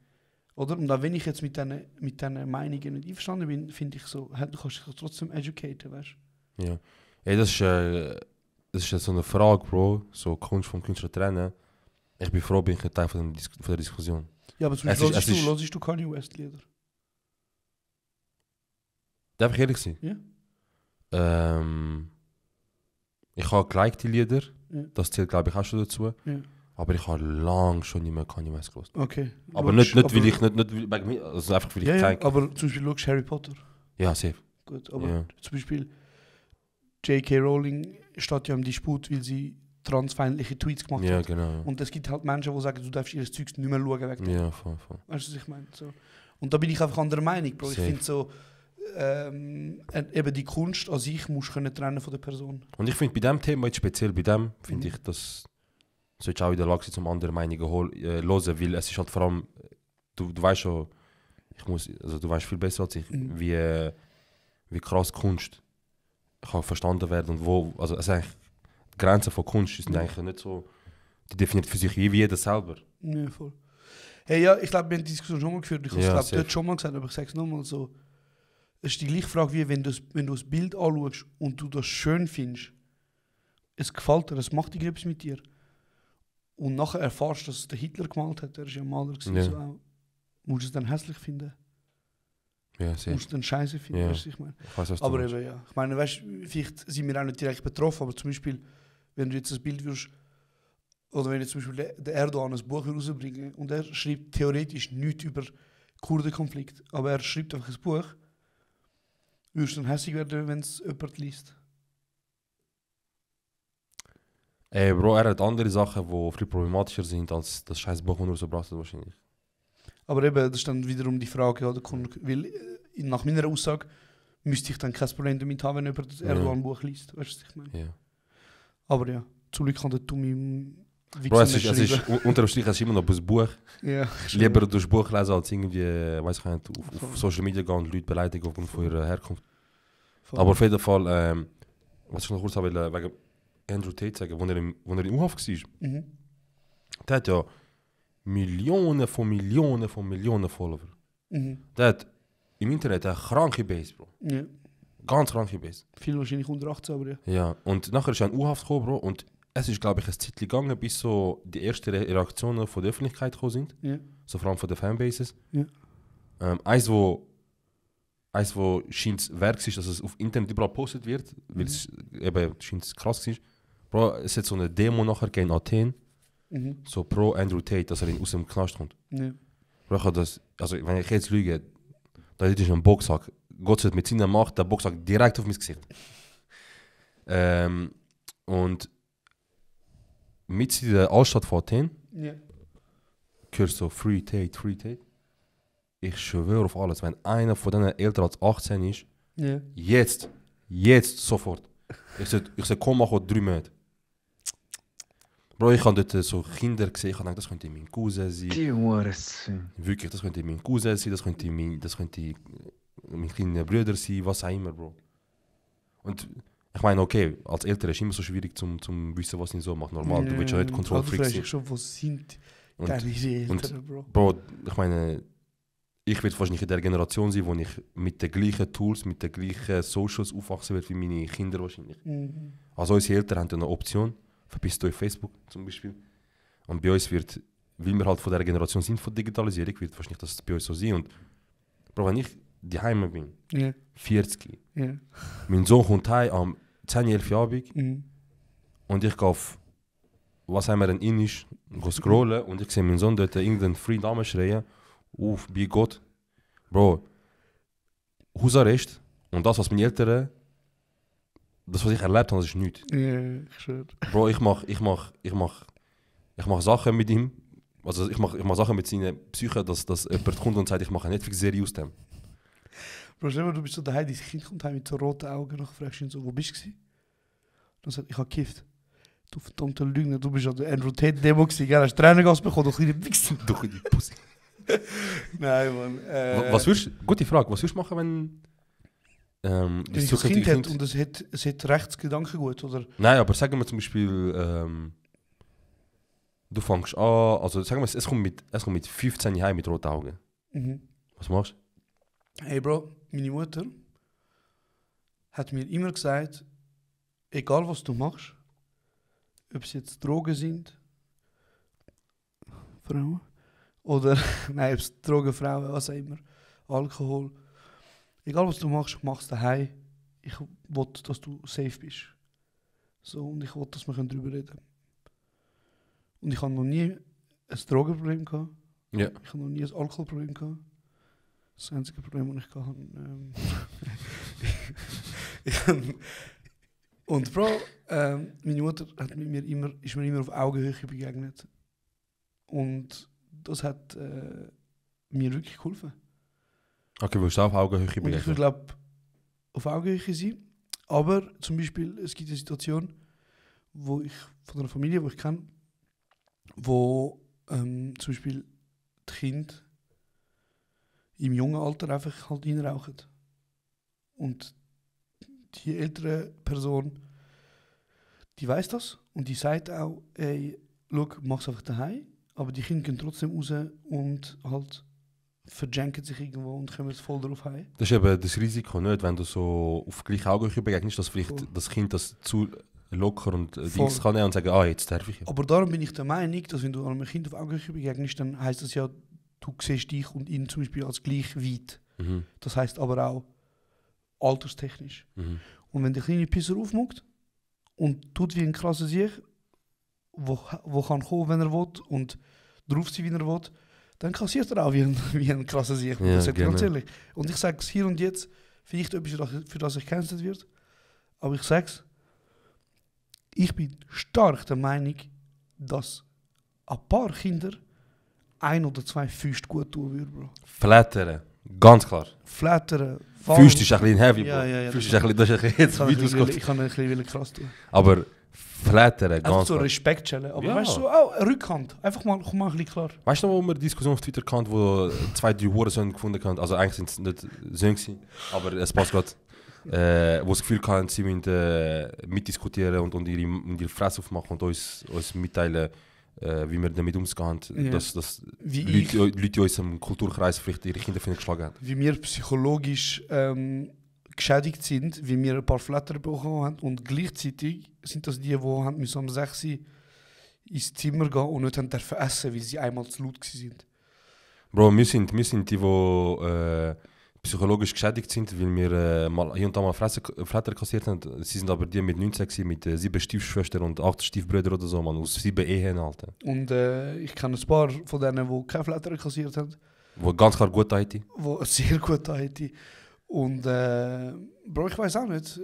Oder? Und auch wenn ich jetzt mit diesen Meinungen nicht einverstanden bin, finde ich so, du kannst dich trotzdem educaten, weißt du? Ja. Ey, das ist jetzt so eine Frage, Bro, so Kunst vom Künstler trennen. Ich bin froh, bin ich ein Teil von der Diskussion. Ja, aber zum Beispiel hörst du Kanye West Lieder? Darf ich ehrlich sein? Ja. Ich habe gelikte Lieder, ja. Das zählt glaube ich auch schon dazu. Ja. Aber ich habe lange schon nicht mehr Kanye West gehört. Okay. Aber nicht weil ich nicht wegen mir, also einfach weil ich ja, aber zum Beispiel schaust du Harry Potter. Ja, safe. Gut, aber zum Beispiel J.K. Rowling steht ja im Disput, weil sie transfeindliche Tweets gemacht hat. Ja, genau. Und es gibt halt Menschen, die sagen, du darfst ihr Zeugs nicht mehr schauen wegen dem. Ja, voll. Weißt du, was ich meine? So. Und da bin ich einfach anderer Meinung, Bro. Ich finde so, eben die Kunst an sich musst du trennen von der Person. Und ich finde bei diesem Thema, jetzt speziell bei dem, finde ich, dass solltest auch in der Lage sein, um andere Meinungen hören, weil es ist halt vor allem, du weißt schon, du weißt viel besser als ich, wie krass Kunst kann verstanden werden und wo, also eigentlich die Grenzen von Kunst sind eigentlich nicht so, die definiert für sich wie jeder selber. Ja, voll. Hey, ja, ich glaube, wir haben die Diskussion schon mal geführt, ich habe es glaube dort schon mal gesagt, aber ich sage es nochmal so, es ist die gleiche Frage, wie wenn du das Bild anschaust und du das schön findest, es gefällt dir, es macht irgendetwas mit dir. Und nachher erfährst, dass es der Hitler gemalt hat, der ist ja ein Maler gewesen, so auch. Musst du es dann hässlich finden? Ja, sehr. Musst du dann scheiße finden, ja. weißt du, ich meine. Aber eben, ja. Ich meine, weißt du, vielleicht sind wir auch nicht direkt betroffen, aber zum Beispiel, wenn du jetzt das Bild würdest, oder wenn jetzt zum Beispiel der Erdogan ein Buch rausbringen und er schreibt theoretisch nichts über den Kurdenkonflikt, aber er schreibt einfach ein Buch, würdest du dann hässlich werden, wenn es jemand liest? Ey, Bro, er hat andere Sachen, die viel problematischer sind als das scheiß Buch, das er so braucht wahrscheinlich. Aber eben, das ist dann wiederum die Frage, oder, weil nach meiner Aussage müsste ich dann kein Problem damit haben, wenn jemand das Erdogan-Buch liest. Weißt du, was ich meine? Ja. Aber ja, zum Glück kann der dumme Bro, es ist unter dem Strich immer noch ein Buch. Ja, lieber durch das Buch lesen, als irgendwie, weiß ich nicht, auf Social Media gehen und Leute beleidigen aufgrund von ihrer Herkunft. Voll. Aber auf jeden Fall, was ich noch kurz habe, wegen Andrew Tate sagen, wo er in U-Haft war. Der hat ja Millionen von Follower. Der hat im Internet eine kranke Base, Bro. Ja. Ganz kranke Base. Viel wahrscheinlich unter 18, aber ja. Ja, und nachher ist er in U-Haft gekommen, Bro, und es ist, glaube ich, ein Zeit gegangen, bis so die ersten Reaktionen von der Öffentlichkeit gekommen sind. Ja. So vor allem von den Fanbases. Ja. Eins, wo scheint Werk ist, dass es auf Internet überall gepostet wird, weil es eben scheint krass ist. Bro, es hat so eine Demo nachher in Athen, so pro Andrew Tate, dass er aus dem Knast kommt. Ja. Bro, ich habe das, also wenn ich jetzt lüge, da ist ein Boxsack. Gott sei Dank mit seiner Macht, der Boxsack direkt auf mein Gesicht. Und mit in der Altstadt von Athen, hörst du so Free Tate, Free Tate. Ich schwöre auf alles, wenn einer von denen älter als 18 ist, jetzt sofort. Ich sag, komm, mach 3 Monate. Bro, ich habe dort so Kinder gesehen, ich habe gedacht, das könnte mein Cousin sein. Wirklich, das könnte mein Cousin sein, das könnte mein kleiner Bruder sein, was auch immer, Bro. Und ich meine, okay, als Eltern ist es immer so schwierig zum wissen, was ihn so macht. Normal, du willst ja nicht Kontrollfreak sein. Ich schon, wo sind deine Eltern, Bro? Bro, ich meine, ich werde wahrscheinlich in der Generation sein, wo ich mit den gleichen Tools, mit den gleichen Socials aufwachsen werde wie meine Kinder wahrscheinlich. Also unsere Eltern haben eine Option, verpisst euch Facebook zum Beispiel. Und bei uns wird, weil wir halt von der Generation sind von Digitalisierung, wird wahrscheinlich das bei uns so sein. Und Bro, wenn ich daheim bin, 40, mein Sohn kommt heim am 10, 11 Uhr Abend und ich gehe auf, was haben wir denn Indisch, scrollen und ich sehe meinen Sohn dort irgendeinen Free Namen schreien, bei Gott. Bro, Hausarrest und das, was meine Eltern, das, was ich erlebt habe, das ist nichts. Ja, ich schwöre. Bro, ich mach Sachen mit ihm, also ich mach Sachen mit seiner Psyche, dass jemand kommt und sagt, ich mache eine Netflix-Serie aus dem. Bro, stell dir mal, du bist so daheim, dein Kind kommt heim mit so roten Augen und fragst ihn so, wo bist du gewesen? Dann sagt ich habe gekifft. Du verdammte Lügner, du bist an der Andrew Tate Demo gewesen, gell? Hast du Tränengas bekommen, du kleine Wichser. Doch in die Pussy. Nein, Mann. Gute Frage, was würdest du machen, wenn Wenn ich ein Kind hat und es hat Rechtsgedankengut, oder? Nein, aber sagen wir zum Beispiel, du fängst an, also sagen wir, es kommt mit 15 heim mit roten Augen. Was machst du? Hey Bro, meine Mutter hat mir immer gesagt, egal was du machst, ob es jetzt Drogen sind, Frauen, oder, nein, ob es Drogen, Frauen, was auch immer, Alkohol, egal was du machst, machst du daheim. Ich will, dass du safe bist. So, und ich will, dass wir darüber reden können. Und ich habe noch nie ein Drogenproblem gehabt. Ja. Ich habe noch nie ein Alkoholproblem gehabt. Das einzige Problem, das ich hatte. Und Bro, meine Mutter ist mir immer auf Augenhöhe begegnet. Und das hat mir wirklich geholfen. Okay, willst du auf Augenhöhe Und ich begegnen? würde glaube auf Augenhöhe sein. Aber zum Beispiel, es gibt eine Situation, wo ich von einer Familie, die ich kenne, wo zum Beispiel die Kinder im jungen Alter einfach halt reinrauchen. Und die ältere Person, die weiß das und die sagt auch, ey, schau, mach's einfach daheim, aber die Kinder gehen trotzdem raus und halt verjanken sich irgendwo und kommen voll drauf heim. Das ist eben das Risiko nicht, wenn du so auf gleiche Augenhöhe begegnest, dass vielleicht das Kind das zu locker und Dings kann nehmen und sagen, jetzt darf ich ja. Aber darum bin ich der Meinung, dass wenn du einem Kind auf Augenhöhe begegnest, dann heisst das ja, du siehst dich und ihn zum Beispiel als gleich weit. Das heisst aber auch alterstechnisch. Und wenn der kleine Pisser aufmuckt und tut wie ein krasser Sieg, wo kann kommen, wenn er will und drauf sein, wie er will, dann kassiert er auch wie ein krasser Sieg. Ja, das sagt genau. ganz ehrlich. Und ich sage es hier und jetzt, vielleicht etwas, für das ich gecancelt wird, aber ich sage es, ich bin stark der Meinung, dass ein paar Kinder 1 oder 2 Füße gut tun würden, Bro. Flattern, ganz klar. Flattern, Füße ist ein bisschen heavy, Bro. Ja. Füße ist ein bisschen, das ist ein bisschen jetzt weit ausgekommen. Ich kann ein bisschen krass tun. Aber Flattern, Einfach ganz so klar. Respekt stellen. Aber Ja. weißt du, so, auch eine Rückhand. Einfach mal, komm mal ein bisschen klar. Weißt du noch, wo wir eine Diskussion auf Twitter hatten, wo 2, 3 Hurensöhne gefunden haben? Also eigentlich sind es nicht Söhne gewesen, aber es passt gerade. Wo das Gefühl hatten, sie müssen mitdiskutieren und ihre Fresse aufmachen und uns mitteilen, wie wir damit umgehen, Ja. dass Wie Leute in unserem Kulturkreis vielleicht ihre Kinder geschlagen haben. Wie wir psychologisch geschädigt sind, wie wir ein paar Flatter bekommen haben und gleichzeitig sind das die haben müssen am 6 Uhr ins Zimmer gehen und nicht haben dürfen essen, weil sie einmal zu laut waren. Bro, wir sind die psychologisch geschädigt sind, weil wir mal hier und da mal Flatter kassiert haben. Sie sind aber die mit 19 gewesen, mit 7 Stiefschwestern und 8 Stiefbrüder oder so, man, aus 7 Ehen, Alter. Und ich kenne ein paar von denen, die keine Flatter kassiert haben, Wo ganz klar gut hätte. die sehr gut hätten. Und Bro, ich weiß auch nicht.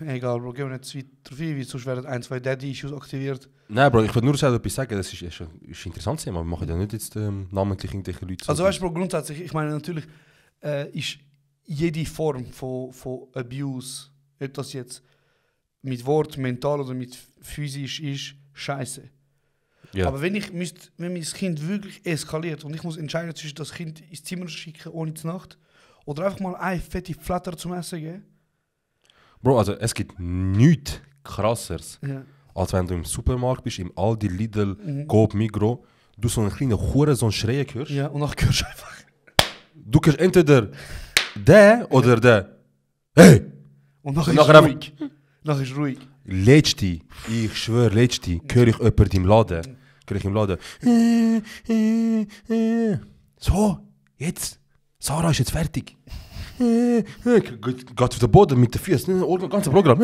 Egal, Bro, gehen wir nicht zu weit drauf ein, weil sonst werden 1, 2 Daddy-Issues aktiviert. Nein, Bro, ich würde nur selber etwas sagen, das ist interessant, aber wir machen ja nicht jetzt namentlich irgendwelche Leute. Also weißt du, Bro, grundsätzlich, ich meine natürlich, ist jede Form von Abuse, ob das jetzt mit Wort, mental oder mit physisch ist, scheiße. Ja. Aber wenn mein Kind wirklich eskaliert und ich muss entscheiden zwischen das Kind ins Zimmer schicken ohne zur Nacht oder einfach mal eine fette Flatter zum Essen geben. Bro, also es gibt nichts krasseres, Ja. als wenn du im Supermarkt bist, im Aldi, Lidl, Coop, Migros, du so einen kleinen Hurensohn schreien hörst. Ja, und dann hörst du einfach. du kannst entweder der oder der. Hey! Und nachher nachher ist ruhig. Nachher ist ruhig. Letzte, ich schwöre, letzte, höre ich jemanden im Laden. Höre ich im Laden. So, jetzt. Sarah ist jetzt fertig. Geht auf den Boden mit den Füßen. Ganze Programm.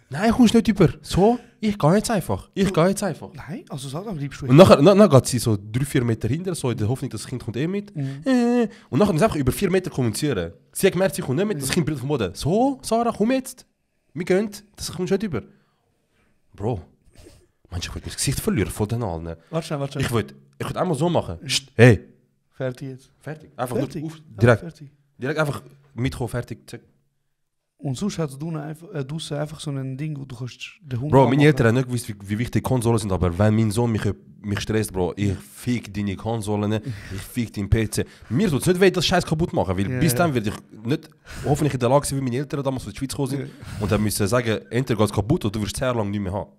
Nein, kommst nicht über. So, ich gehe jetzt einfach. Nein, also sag am liebsten. Und nachher geht sie so 3-4 Meter hinter, so in der Hoffnung, dass das Kind kommt mit. Und nachher muss einfach über 4 Meter kommunizieren. Sie hat gemerkt, sie kommt nicht mit, das Kind bleibt vom Boden. So, Sarah, komm jetzt. Wir gehen, das kommst nicht über. Bro, meinst du, ich will mein Gesicht verlieren von den allen? Warte. Ich will einmal so machen. Hey. Fertig jetzt. Fertig. Einfach Fertig. nur auf. Direkt. Ja, fertig. Direkt einfach mitkommen, fertig. Zack. Und sonst hat es draussen einfach so ein Ding, wo du kannst den Hund Bro, meine anmachen. Eltern haben nicht gewusst, wie wichtig Konsolen sind, aber wenn mein Sohn mich stresst, Bro, ich fick deine Konsolen, ich fick deinen PC. Mir tut es nicht weh, das Scheiß kaputt machen, weil bis dann werde ich nicht hoffentlich in der Lage sein, wie meine Eltern damals aus der Schweiz gekommen sind und dann müssen sagen, entweder geht es kaputt oder du wirst es sehr lange nicht mehr haben.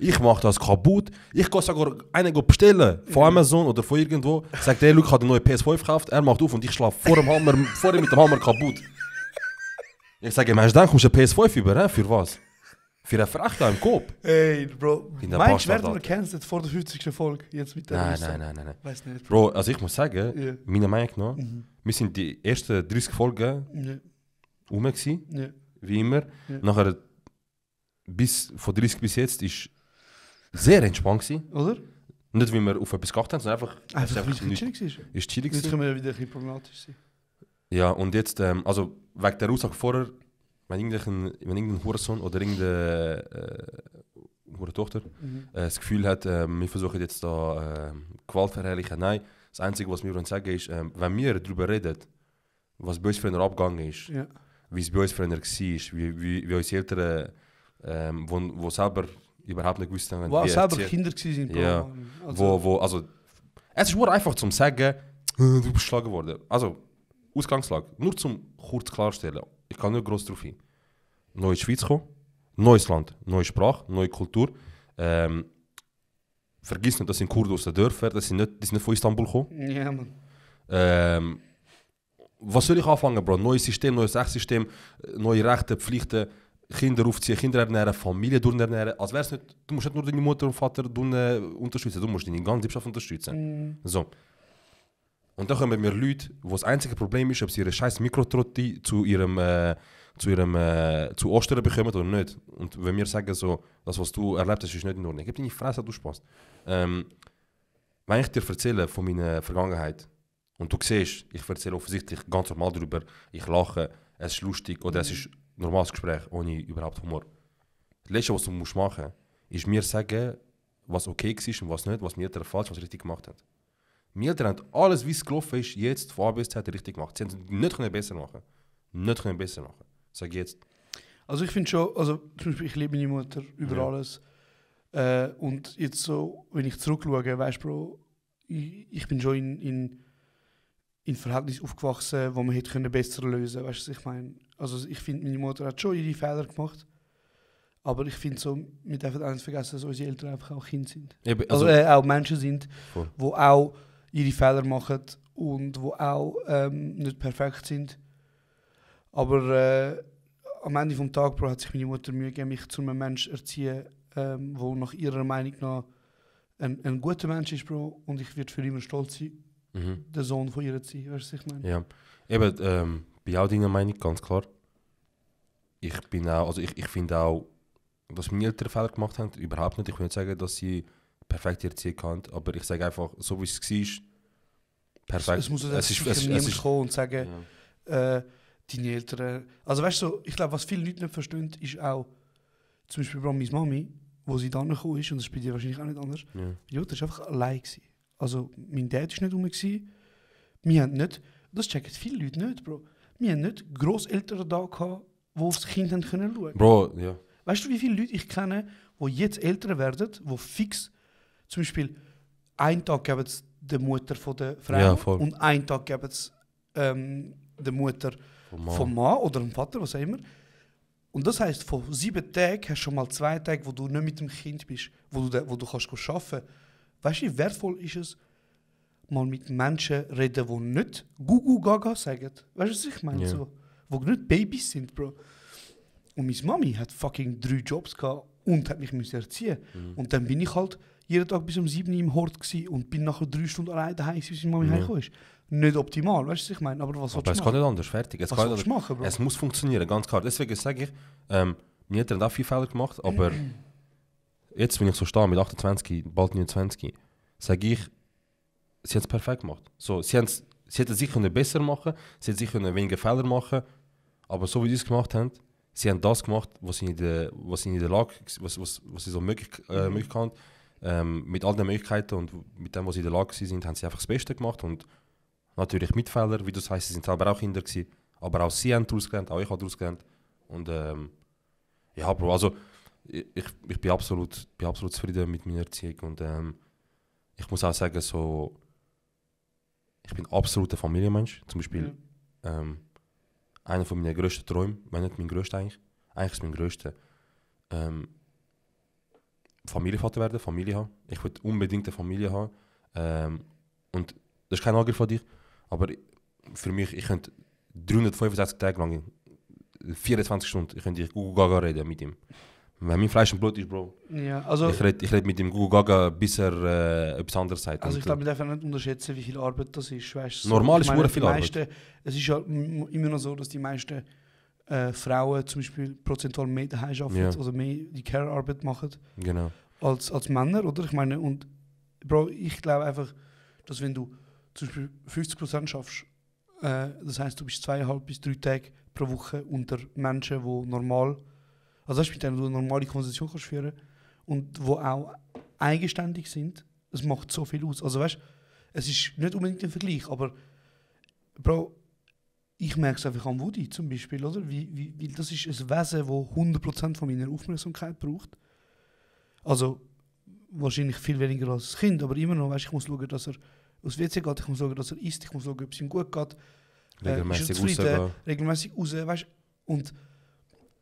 Ich mache das kaputt. Ich gehe sogar einen bestellen von Amazon oder von irgendwo. Sagt der, Luke hat eine neue PS5 gekauft, er macht auf und ich schlafe vor ihm mit dem Hammer kaputt. Ich sage, meinst du, dann kommst du eine PS5 über, für was? Für eine Verachtung im Kopf. Ey, Bro, In der meinst du, Bastard, werden wir Alter. cancelled vor der 50. Folge? Jetzt mit der Liste? Nein. Weiß nicht. Bro, also ich muss sagen, Ja. meiner Meinung nach, wir sind die ersten 30 Folgen Ja. rum gewesen, Ja. wie immer. Ja. Nachher, von 30 bis jetzt, ist sehr entspannt gewesen. Oder? Nicht, wie wir auf etwas geachtet haben, sondern einfach Einfach nicht- weil es chillig ist. ist chillig Jetzt gewesen. können wir wieder ein bisschen problematisch sein. Ja, und jetzt, also wegen der Aussage vorher, wenn irgendein Hurensohn oder irgendeine Hurentochter das Gefühl hat, wir versuchen jetzt da Gewalt verherrlichen. Nein, das Einzige, was wir uns sagen, ist, wenn wir darüber reden, was bei uns früher abgegangen ist, Ja. wie es bei uns früher war, wie unsere Eltern, wo selber überhaupt nicht gewusst haben, Wo auch wie selber erziehen. Kinder waren. Bro. Ja. Also, Also, es ist nur einfach zum sagen, du bist geschlagen worden. Also, Ausgangslage, nur zum kurz klarstellen, ich kann nicht gross drauf hin. Neue Schweiz kommen, neues Land, neue Sprache, neue Kultur. Vergiss nicht, das sind Kurden aus den Dörfern, die sind nicht von Istanbul gekommen. Ja, man. Was soll ich anfangen, Bro? Neues System, neues Rechtssystem, neue Rechte, Pflichten, Kinder aufziehen, Kinder ernähren, Familie durchernähren. Als wär's nicht, du musst nicht nur deine Mutter und Vater unterstützen, du musst deine ganze Wirtschaft unterstützen. So. Und dann kommen wir Leute, wo das einzige Problem ist, ob sie ihre scheiß Mikrotrotti zu Ostern bekommen oder nicht. Und wenn wir sagen, so, das, was du erlebt hast, ist nicht in Ordnung. Gib deine Fresse, du Spaß. Wenn ich dir erzähle von meiner Vergangenheit und du siehst, ich erzähle offensichtlich ganz normal darüber, ich lache, es ist lustig oder es ist ein normales Gespräch, ohne überhaupt Humor. Das Letzte, was du machen musst, ist mir sagen, was okay war und was nicht, was mir falsch, was richtig gemacht hat. Meine Eltern haben alles, wie es gelaufen ist, jetzt von A bis Z richtig gemacht. Sie haben es nicht besser machen. Sag jetzt. Also ich finde schon, also zum Beispiel, ich liebe meine Mutter über alles. Und jetzt so, wenn ich zurückschaue, weißt du, Bro, ich bin schon in Verhältnis aufgewachsen, wo man hätte können besser lösen können. Weißt du, was ich meine? Also ich finde, meine Mutter hat schon ihre Fehler gemacht. Aber ich finde so, wir dürfen eines vergessen, dass unsere Eltern einfach auch Kinder sind. Eben, Also auch Menschen sind, voll. die auch ihre Fehler machen und die auch nicht perfekt sind. Aber am Ende des Tages, Bro, hat sich meine Mutter Mühe gegeben, mich zu einem Menschen erziehen, der nach ihrer Meinung nach ein guter Mensch ist, Bro. Und ich werde für immer stolz sein, der Sohn von ihr zu sein. Weißt du, was ich meine? Ja. Eben, bin auch deiner Meinung, ganz klar. Ich finde auch, dass meine Eltern Fehler gemacht haben, überhaupt nicht. Ich will nicht sagen, dass sie perfekte Erziehung haben, aber ich sage einfach, so wie es war, perfekt. Es muss niemand kommen und sagen, deine Eltern... Also weißt du, ich glaube, was viele Leute nicht verstehen, ist auch, zum Beispiel bei meiner Mami, wo sie dann gekommen ist, und das ist bei dir wahrscheinlich auch nicht anders, die Mutter war einfach allein gewesen. Also mein Dad war nicht rum. Wir haben nicht, das checken viele Leute nicht, Bro, wir haben nicht Grosseltern da gehabt, die aufs Kind haben können schauen. Bro, ja. Weißt du, wie viele Leute ich kenne, die jetzt älter werden, die fix, zum Beispiel, einen Tag geben sie der Mutter von der Frau Ja, voll. und einen Tag geben sie der Mutter vom Mann oder dem Vater, was auch immer. Und das heisst, von 7 Tagen hast du schon mal 2 Tage, wo du nicht mit dem Kind bist, wo du kannst arbeiten. Weißt du, wie wertvoll ist es, mal mit Menschen reden, die nicht Gugu Gaga sagen. Weißt du, was ich meine? Ja. So, die nicht Babys sind, Bro. Und meine Mami hat fucking 3 Jobs gehabt und hat mich müssen erziehen. Und dann bin ich halt jeden Tag bis um 7 Uhr im Hort gewesen und bin nachher 3 Stunden allein daheim, bis meine Mami heimgekommen ist. Nicht optimal, weißt du, was ich meine? Aber was Aber es willst du kann machen? nicht anders, fertig. Es, Was kann willst nicht du machen, Bro? es muss funktionieren, ganz klar. Deswegen sage ich, meine Eltern haben auch viele Fehler gemacht, aber jetzt, wenn ich so stehe, mit 28, bald 29, sage ich, sie haben es perfekt gemacht. So, sie hätten es sicher besser machen können, sie hätten sicher weniger Fehler machen, aber so wie sie es gemacht haben, sie haben das gemacht, was sie in der Lage, was sie so möglich haben. Mit all den Möglichkeiten und mit dem, was sie in der Lage waren, haben sie einfach das Beste gemacht und natürlich mit Fehlern, wie du sagst, sie sind selber auch Kinder gewesen, aber auch sie haben daraus gelernt, auch ich habe daraus gelernt und ja, Bro, also ich bin absolut zufrieden mit meiner Erziehung und ich muss auch sagen, so, ich bin absolut ein Familienmensch, zum Beispiel einer von meinen grössten Träumen, wenn nicht mein grösster eigentlich ist es mein grösster, Familienvater werden, Familie haben. Ich will unbedingt eine Familie haben. Und das ist kein Angriff von dich, aber für mich, ich könnte 365 Tage lang, 24 Stunden, ich könnte Gugu Gaga reden mit ihm. Wenn mein Fleisch und Blut ist, Bro. Ja, also, ich red mit dem Gugu Gaga, bis er etwas anderes sagt. also ich glaube, wir dürfen nicht unterschätzen, wie viel Arbeit das ist. Weißt, so, Normal ich ist meine, sehr viel die Arbeit. meisten, es ist ja immer noch so, dass die meisten Frauen zum Beispiel prozentual mehr daheim arbeiten, Ja. also mehr die Care-Arbeit machen Genau. als Männer, oder? Ich meine, und Bro, ich glaube einfach, dass wenn du zum Beispiel 50% schaffst, das heisst, du bist 2,5 bis 3 Tage pro Woche unter Menschen, die normal, also das ist mit denen du eine normale Konversation kannst führen und die auch eigenständig sind, es macht so viel aus. Also weißt, es ist nicht unbedingt ein Vergleich, aber Bro, ich merke es einfach an Woody zum Beispiel, oder? Wie das ist ein Wesen, das 100% von meiner Aufmerksamkeit braucht. Also wahrscheinlich viel weniger als das Kind, aber immer noch, weißt, ich muss schauen, dass er aufs WC geht, ich muss schauen, dass er isst, ich muss schauen, ob es ihm gut geht. Regelmäßig ist er zufrieden, rausgehen. regelmäßig raus, weißt, und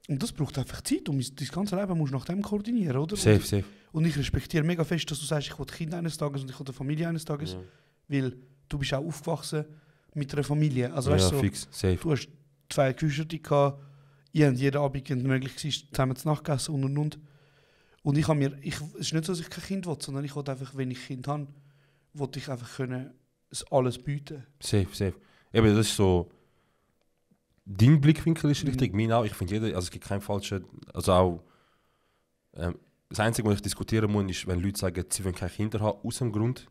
das braucht einfach Zeit und dein ganze Leben musst du nach dem koordinieren, oder? Safe. Und ich respektiere mega fest, dass du sagst, ich will Kind eines Tages und ich will eine Familie eines Tages, Ja. weil du bist auch aufgewachsen mit einer Familie. Also weißt, Ja, so, fix, safe. du hast 2 Geschwister gehabt, ihr habt jeden Abend möglich gewesen, zusammen zu Nacht gegessen und. Und ich habe mir, es ist nicht so, dass ich kein Kind will, sondern ich will einfach, wenn ich Kind habe, will ich einfach können, es alles bieten. Safe. Eben, das ist so. Dein Blickwinkel ist richtig, mein auch. Ich finde also es gibt keinen falschen. Also auch. Das Einzige, was ich diskutieren muss, ist, wenn Leute sagen, sie wollen keine Kinder haben, aus dem Grund,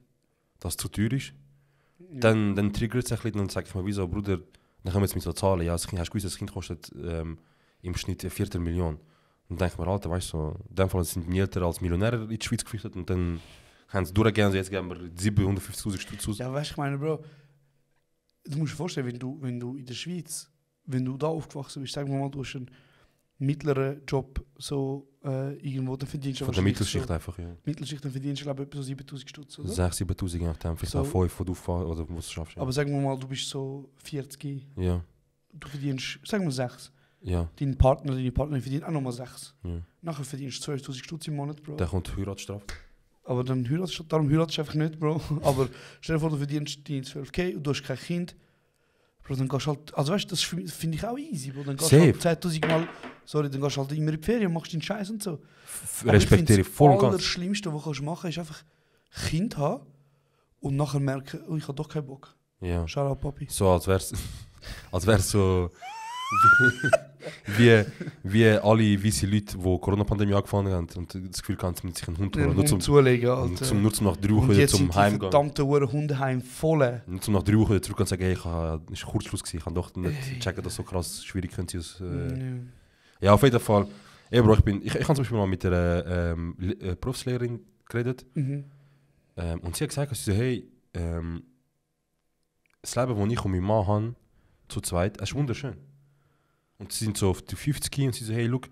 dass es zu teuer ist. Dann triggert es ein bisschen und sage ich mir, wieso, Bruder, dann kommen wir jetzt mit so Zahlen. Ja, hast du gewusst, das Kind kostet im Schnitt 1 Viertelmillion. Und dann denke ich mir, Alter, weißt du, so, in dem Fall sind meine Eltern als Millionäre in die Schweiz geflüchtet und dann haben sie durchgegeben und jetzt geben wir 750'000 Stutz aus. Ja, weißt du, ich meine, Bro, du musst dir vorstellen, wenn du in der Schweiz, wenn du da aufgewachsen bist, sagen wir mal, du hast einen mittleren Job, so irgendwo, dann verdienst du Von der wahrscheinlich Mittelschicht so, einfach, ja. Mittelschicht, dann verdienst du, glaube ich, etwa so 7'000 Stutz, oder? 6'000, 7'000, je nachdem, vielleicht So. auch 5, wo du auffahrst oder wo du es schaffst. Ja. Aber sagen wir mal, du bist so 40, Ja, du verdienst, sagen wir 6. ja, Dein Partner, deine Partnerin verdient auch nochmal 6. ja. Nachher verdienst du 12'000 Stutz im Monat, Bro. Dann kommt die Heiratsstrafe. Aber dann heiratest du, darum heiratest du einfach nicht, Bro. Aber stell dir vor, du verdienst deine 12.000 und du hast kein Kind. Bro, dann gehst du halt, also weißt du, das finde ich auch easy, Bro. Dann gehst du Safe. halt 10'000 Mal, sorry, dann gehst du halt immer in die Ferien und machst deinen Scheiß und so. Aber Respektiere ich voll und Das ganz. Schlimmste, was du machen kannst, ist einfach Kind haben und nachher merken, oh, ich habe doch keinen Bock. Ja. Shout out, Papi. So, als wär's so. wie alle weisse Leute, die Corona-Pandemie angefangen haben und das Gefühl haben, sie müssen sich einen Hund holen. Den Nur zum, Hund zulegen, Alter. nur zum nach 3 Und Wochen jetzt sind zum die Heimgehen. verdammten Hundeheim voll. Nur zum nach 3 Wochen zurück und sagen, hey, es war Kurzschluss gewesen, ich kann doch nicht checken, dass so krass schwierig könnte sein. Ja, auf jeden Fall. Ey, Bro, ich habe zum Beispiel mal mit einer Berufslehrerin geredet. Mhm. Und sie hat gesagt, sie so, hey, das Leben, das ich und mein Mann haben, zu zweit, ist wunderschön. Und sie sind so auf die 50 und sie so, hey, look,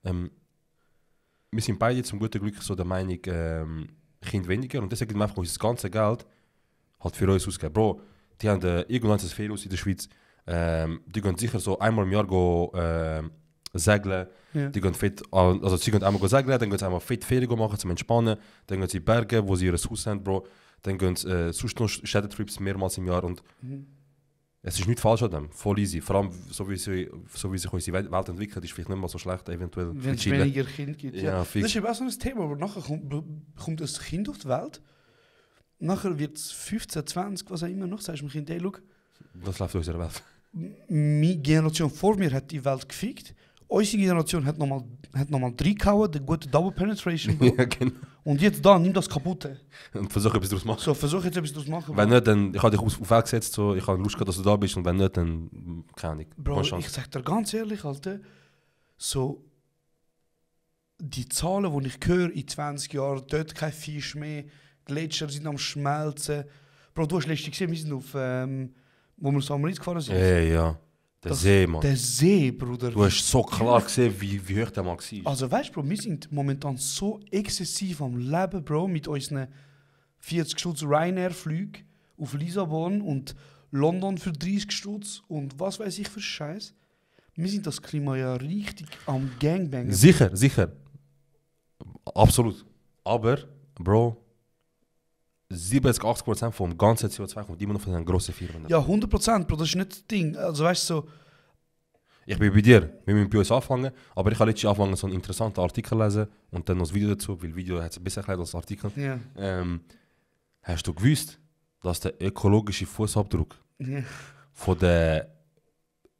wir sind beide zum guten Glück so der Meinung, Kind weniger. Und deswegen einfach unser ganzes Geld halt für uns ausgeben. Bro, die haben irgendwann ein Ferienhaus in der Schweiz. Die gehen sicher so einmal im Jahr segeln. Ja. Die gehen fett, also sie gehen einmal segeln, dann gehen sie einmal fett Ferien machen zum Entspannen. Dann gehen sie in die Berge, wo sie ihr Haus haben, Bro. Dann gehen sie sonst noch Städtetrips mehrmals im Jahr und es ist nichts falsch an dem, voll easy. Vor allem, so wie sich unsere Welt entwickelt, ist vielleicht nicht mal so schlecht, eventuell. Wenn es weniger Kinder gibt. Ja, Das ist eben auch so ein Thema, aber nachher kommt ein Kind auf die Welt, nachher wird es 15, 20, was auch immer noch, sagst du dem Kind, hey, schau, das läuft in unserer Welt. meine Generation vor mir hat die Welt gefickt, unsere Generation hat nochmal 3 gehauen, der gute Double Penetration, Bro. Ja, genau. Und jetzt da, nimm das kaputte. Und versuche etwas daraus zu machen. So, versuch jetzt etwas daraus zu machen. Wenn nicht, dann, ich habe dich auf Weg gesetzt, so, ich habe Lust gehabt, dass du da bist und wenn nicht, dann keine Ahnung. Bro, ich sag dir ganz ehrlich, Alter, so die Zahlen, die ich höre in 20 Jahren, dort kein Fisch mehr, Gletscher sind am Schmelzen. Bro, du hast letztens gesehen, wir sind auf, wo wir Samarit gefahren sind. Ja. Der See, Mann. Der See, Bruder. Du hast so klar gesehen, wie hoch der mal war. Also weißt du, Bro, wir sind momentan so exzessiv am Leben, Bro, mit unseren 40 Stutz Ryanair-Flügen auf Lissabon und London für 30 Stutz und was weiß ich für Scheiß. Wir sind das Klima ja richtig am Gangbangen. Sicher. Absolut. Aber, Bro, 70-80% vom ganzen CO2 kommt immer noch von den grossen Firmen. Ja, 100%, Bro, das ist nicht das Ding. Also weißt du, so, Ich bin bei dir, wir müssen bei uns anfangen, aber ich habe letztens angefangen, so einen interessanten Artikel zu lesen und dann noch das Video dazu, weil das Video hat es besser erklärt als Artikel. ja. Hast du gewusst, dass der ökologische Fußabdruck Ja. von der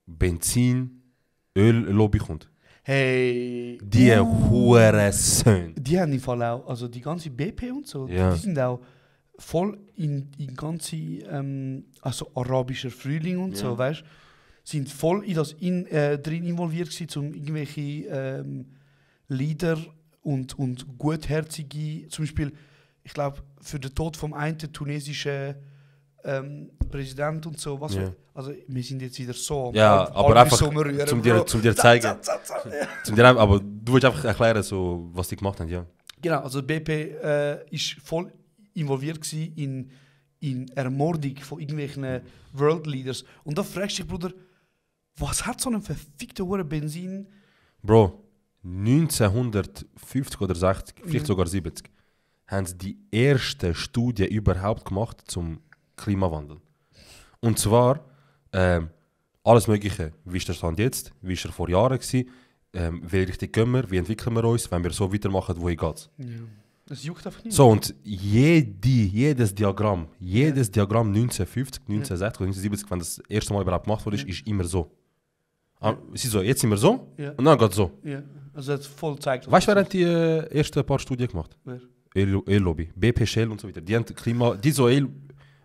Benzin-Öl-Lobby kommt? Hey. Die Hurensohn. Die haben im Fall auch, also die ganze BP und so, Ja. die sind auch voll in ganze, also arabischer Frühling und so, weißt du, sind voll in das drin involviert gewesen, um irgendwelche Lieder und gutherzige, zum Beispiel, ich glaube, für den Tod vom einen tunesischen Präsident und so, was also wir sind jetzt wieder so Aber einfach zum dir zeigen. Aber du willst einfach erklären, so, was die gemacht haben, ja. Genau, also BP ist voll involviert gewesen in Ermordung von irgendwelchen World Leaders. Und da fragst du dich, Bruder, was hat so einen verfickten Huren Benzin? Bro, 1950 oder 60, vielleicht sogar 70, haben sie die erste Studie überhaupt gemacht zum Klimawandel. Und zwar alles Mögliche. Wie ist der Stand jetzt? Wie war er vor Jahren? Welche Richtung gehen wir? Wie entwickeln wir uns? Wenn wir so weitermachen, wohin geht es? Ja. Das juckt einfach nicht. So, und jedes Diagramm 1950, 1960 oder 1970, wenn das erste Mal überhaupt gemacht wurde, ist immer so. Es ist so, jetzt sind wir so und dann geht es so. Ja, also das voll zeigt. Weißt du, wer hat die ersten paar Studien gemacht? Wer? Öl-Lobby, BP, Shell und so weiter. Die haben die so Öl,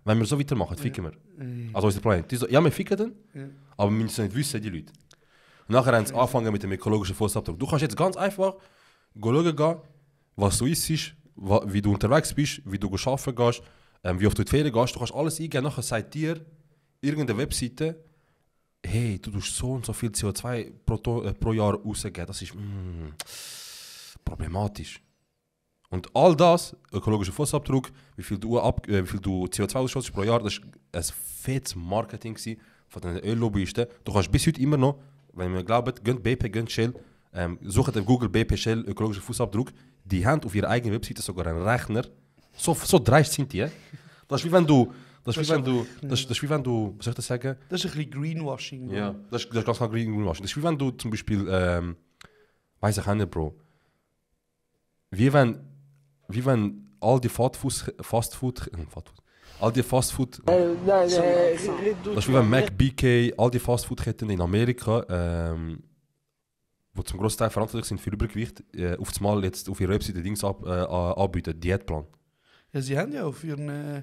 wenn wir so weitermachen, ficken wir. Also unser Planet. Die so, ja, wir ficken den, aber wir müssen nicht wissen, die Leute. Und nachher haben sie angefangen mit dem ökologischen Fußabdruck. Du kannst jetzt ganz einfach schauen, was du isst, wie du unterwegs bist, wie du arbeiten gehst, wie oft du in die Ferien gehst. Du kannst alles eingeben. Nachher sagt dir irgendeine Webseite, hey, du tust so und so viel CO2 pro Jahr rausgeben. Das ist problematisch. Und all das, ökologischer Fußabdruck, wie viel du CO2 ausstoßt pro Jahr, das war ein fettes Marketing von den Öllobbyisten. Du kannst bis heute immer noch, wenn wir glauben, gönnt BP, gönnt Shell, sucht auf Google BP, Shell, ökologischer Fußabdruck. Die haben auf ihrer eigenen Webseite sogar einen Rechner. So dreist sind die. Das ist wie wenn du, was soll ich das sagen? Das ist ein bisschen Greenwashing. Ja, das ist ganz klar Greenwashing. Das ist wie wenn du zum Beispiel, weiß ich nicht, Bro, wie wenn all die Fastfood, das ist wie wenn Mac, BK, all die Fastfood-Ketten in Amerika, die zum grossen Teil verantwortlich sind für Übergewicht, auf das Mal jetzt auf ihrer Webseite Dings anbieten, Diätplan. Ja, sie haben ja auf ihren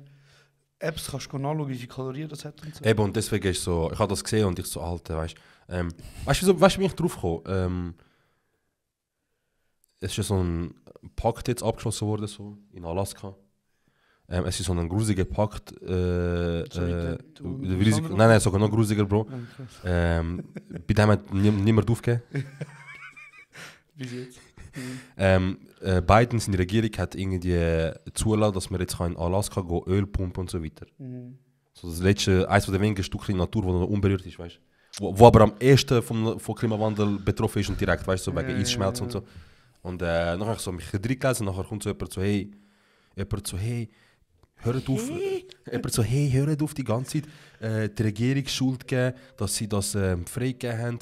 Apps, kannst du nachschauen, wie viele Kalorien das hat und so. Eben, und deswegen ist so, ich habe das gesehen und ich so, Alter, weißt du, wie ich drauf komme? Es ist ja so ein Pakt jetzt abgeschlossen worden, so, in Alaska. Es ist so ein grusiger Pakt. Nein, sogar noch grusiger, Bro. Bei dem hat niemand aufgegeben. Bis jetzt. Biden, seine Regierung, hat irgendwie zulassen, dass man jetzt in Alaska gehen, Öl pumpen und so weiter. So das letzte, eines der wenigen Stückchen Natur, das noch unberührt ist, weißt du? Wo aber am ehesten von Klimawandel betroffen ist und direkt, weißt du, so wegen Eisschmelzen und so. Und nachher habe ich so mich reingelesen und nachher kommt so jemand so, hey, hört auf. Jemand so, hey, hört auf die ganze Zeit die Regierung Schuld geben, dass sie das freigegeben haben.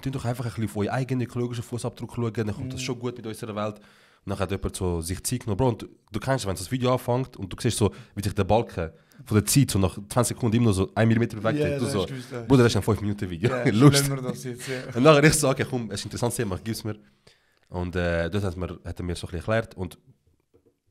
Tun doch einfach ein bisschen auf euren eigenen ökologischen Fußabdruck schauen, dann kommt das schon gut mit unserer Welt. Und dann hat jemand so sich Zeit genommen. Bro, und du kennst, wenn das Video anfängt und du siehst so, wie sich der Balken von der Zeit so nach 20 Sekunden immer noch so 1 mm bewegt wird. Du so, Bruder, das ist ein 5-Minuten-Video. Lust. Das jetzt, Und nachher ich so, okay, komm, es ist ein interessantes Thema, gib's mir. Und dort hat er mir so ein bisschen erklärt. Und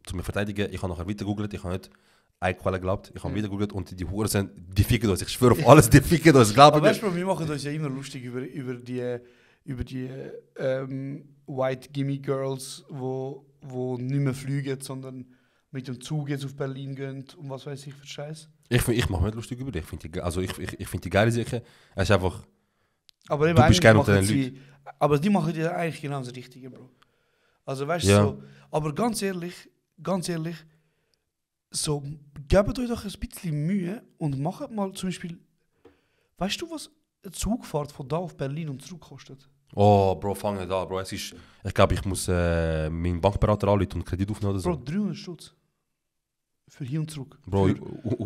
zu mir verteidigen, ich habe nachher weiter gegoogelt, ich habe nicht eine Quelle geglaubt, ich habe wieder gegoogelt und die Huren sind, die ficken uns. Ich schwöre auf alles, die ficken uns. Aber weißt du, wir machen uns ja immer lustig über die White Gimme Girls, wo nicht mehr fliegen, sondern mit dem Zug jetzt auf Berlin gehen und was weiß ich für Scheiß. Ich mache mich nicht lustig über dich. Ich finde die geile Sache. Es ist einfach. Aber du bist gerne unter den Leuten. Aber die machen ja eigentlich genau das Richtige, Bro. Also weißt du so. Aber ganz ehrlich, so gebt euch doch ein bisschen Mühe und macht mal zum Beispiel. Weißt du, was eine Zugfahrt von da auf Berlin und zurück kostet? Oh, Bro, fang nicht an, Bro. Ich glaube, ich muss meinen Bankberater anrufen und Kredit aufnehmen oder so. Bro, 300 Stutz. Für hier und zurück. Bro,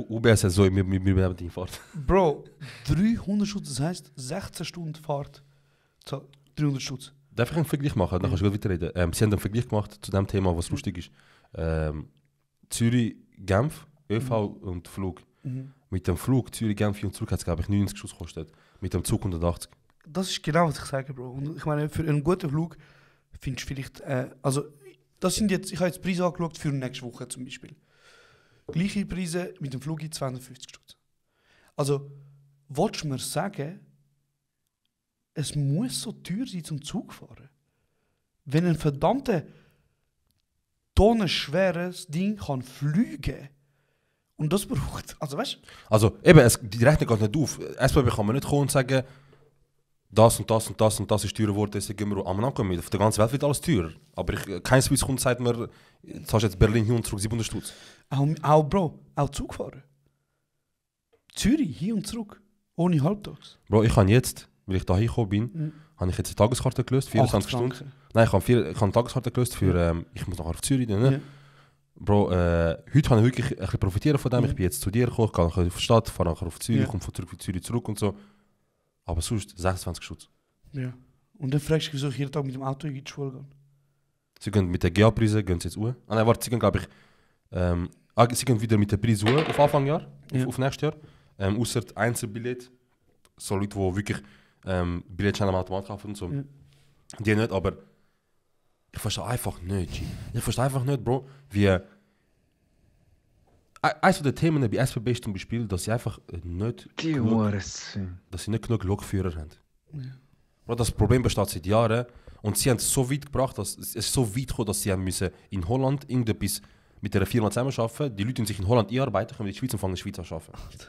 UBS ist so, wir bleiben die Fahrt. Bro, 300 Stutz, das heisst 16 Stunden Fahrt. 300 Stutz. Darf ich einen Vergleich machen? Dann kannst du weiterreden. Sie haben einen Vergleich gemacht zu dem Thema, was lustig ist. Zürich, Genf, ÖV und Flug. Mit dem Flug Zürich, Genf und zurück hat es, glaube ich, 90 Stutz gekostet. Mit dem Zug 180. Das ist genau, was ich sage, Bro. Und ich meine, für einen guten Flug findest du vielleicht... also, das sind jetzt... Ich habe jetzt Preise angeschaut für nächste Woche zum Beispiel. Gleiche Preise mit dem Flug 250 Stutz. Also, willst du mir sagen, es muss so teuer sein zum Zug fahren? Wenn ein verdammter tonnenschweres Ding kann fliegen und das braucht... Also, weißt du? Also, eben, die Rechnung geht nicht auf. SBB kann man nicht kommen und sagen, das und das und das und das ist teurer geworden, deswegen gehen wir am Ankommen. Auf der ganzen Welt wird alles teurer. Aber kein Swiss-Kunde sagt mir, jetzt hast du jetzt Berlin hin und zurück 700 Stutz. Auch Bro, auch Zug fahren. Zürich, hin und zurück. Ohne Halbtags. Bro, ich habe jetzt, weil ich da hingekommen bin, habe ich jetzt eine Tageskarte gelöst, 24 Stunden. Nein, ich habe eine Tageskarte gelöst für, ich muss nachher auf Zürich. Ne? Ja. Bro, heute kann ich wirklich ein bisschen profitieren von dem. Ich bin jetzt zu dir gekommen, gehe nachher auf die Stadt, fahre nachher auf Zürich, komme von Zürich zurück und so. Aber sonst 26 Stutz. Ja. Und dann fragst du, wieso ich jeden Tag mit dem Auto in die Schule gehe? Sie gehen mit den GA-Preisen jetzt uhr. Ah nein, warte, sie gehen, glaube ich, sie gehen wieder mit der Preis uhr auf Anfang Jahr, auf nächstes Jahr. Außer Einzelbillett, so Leute, die wirklich Billettscheine am Automat kaufen und so. Ja. Die nicht, aber ich verstehe einfach nicht, G. Ich verstehe einfach nicht, Bro, wie... Eines der Themen bei SBB ist zum Beispiel, dass sie einfach nicht genug Lokführer haben. Ja. Das Problem besteht seit Jahren und sie haben es so weit gebracht, dass es so weit gekommen, dass sie müssen in Holland irgendetwas mit einer Firma zusammenarbeiten. Die Leute müssen sich in Holland einarbeiten, können in die Schweiz und fangen in der Schweiz an arbeiten.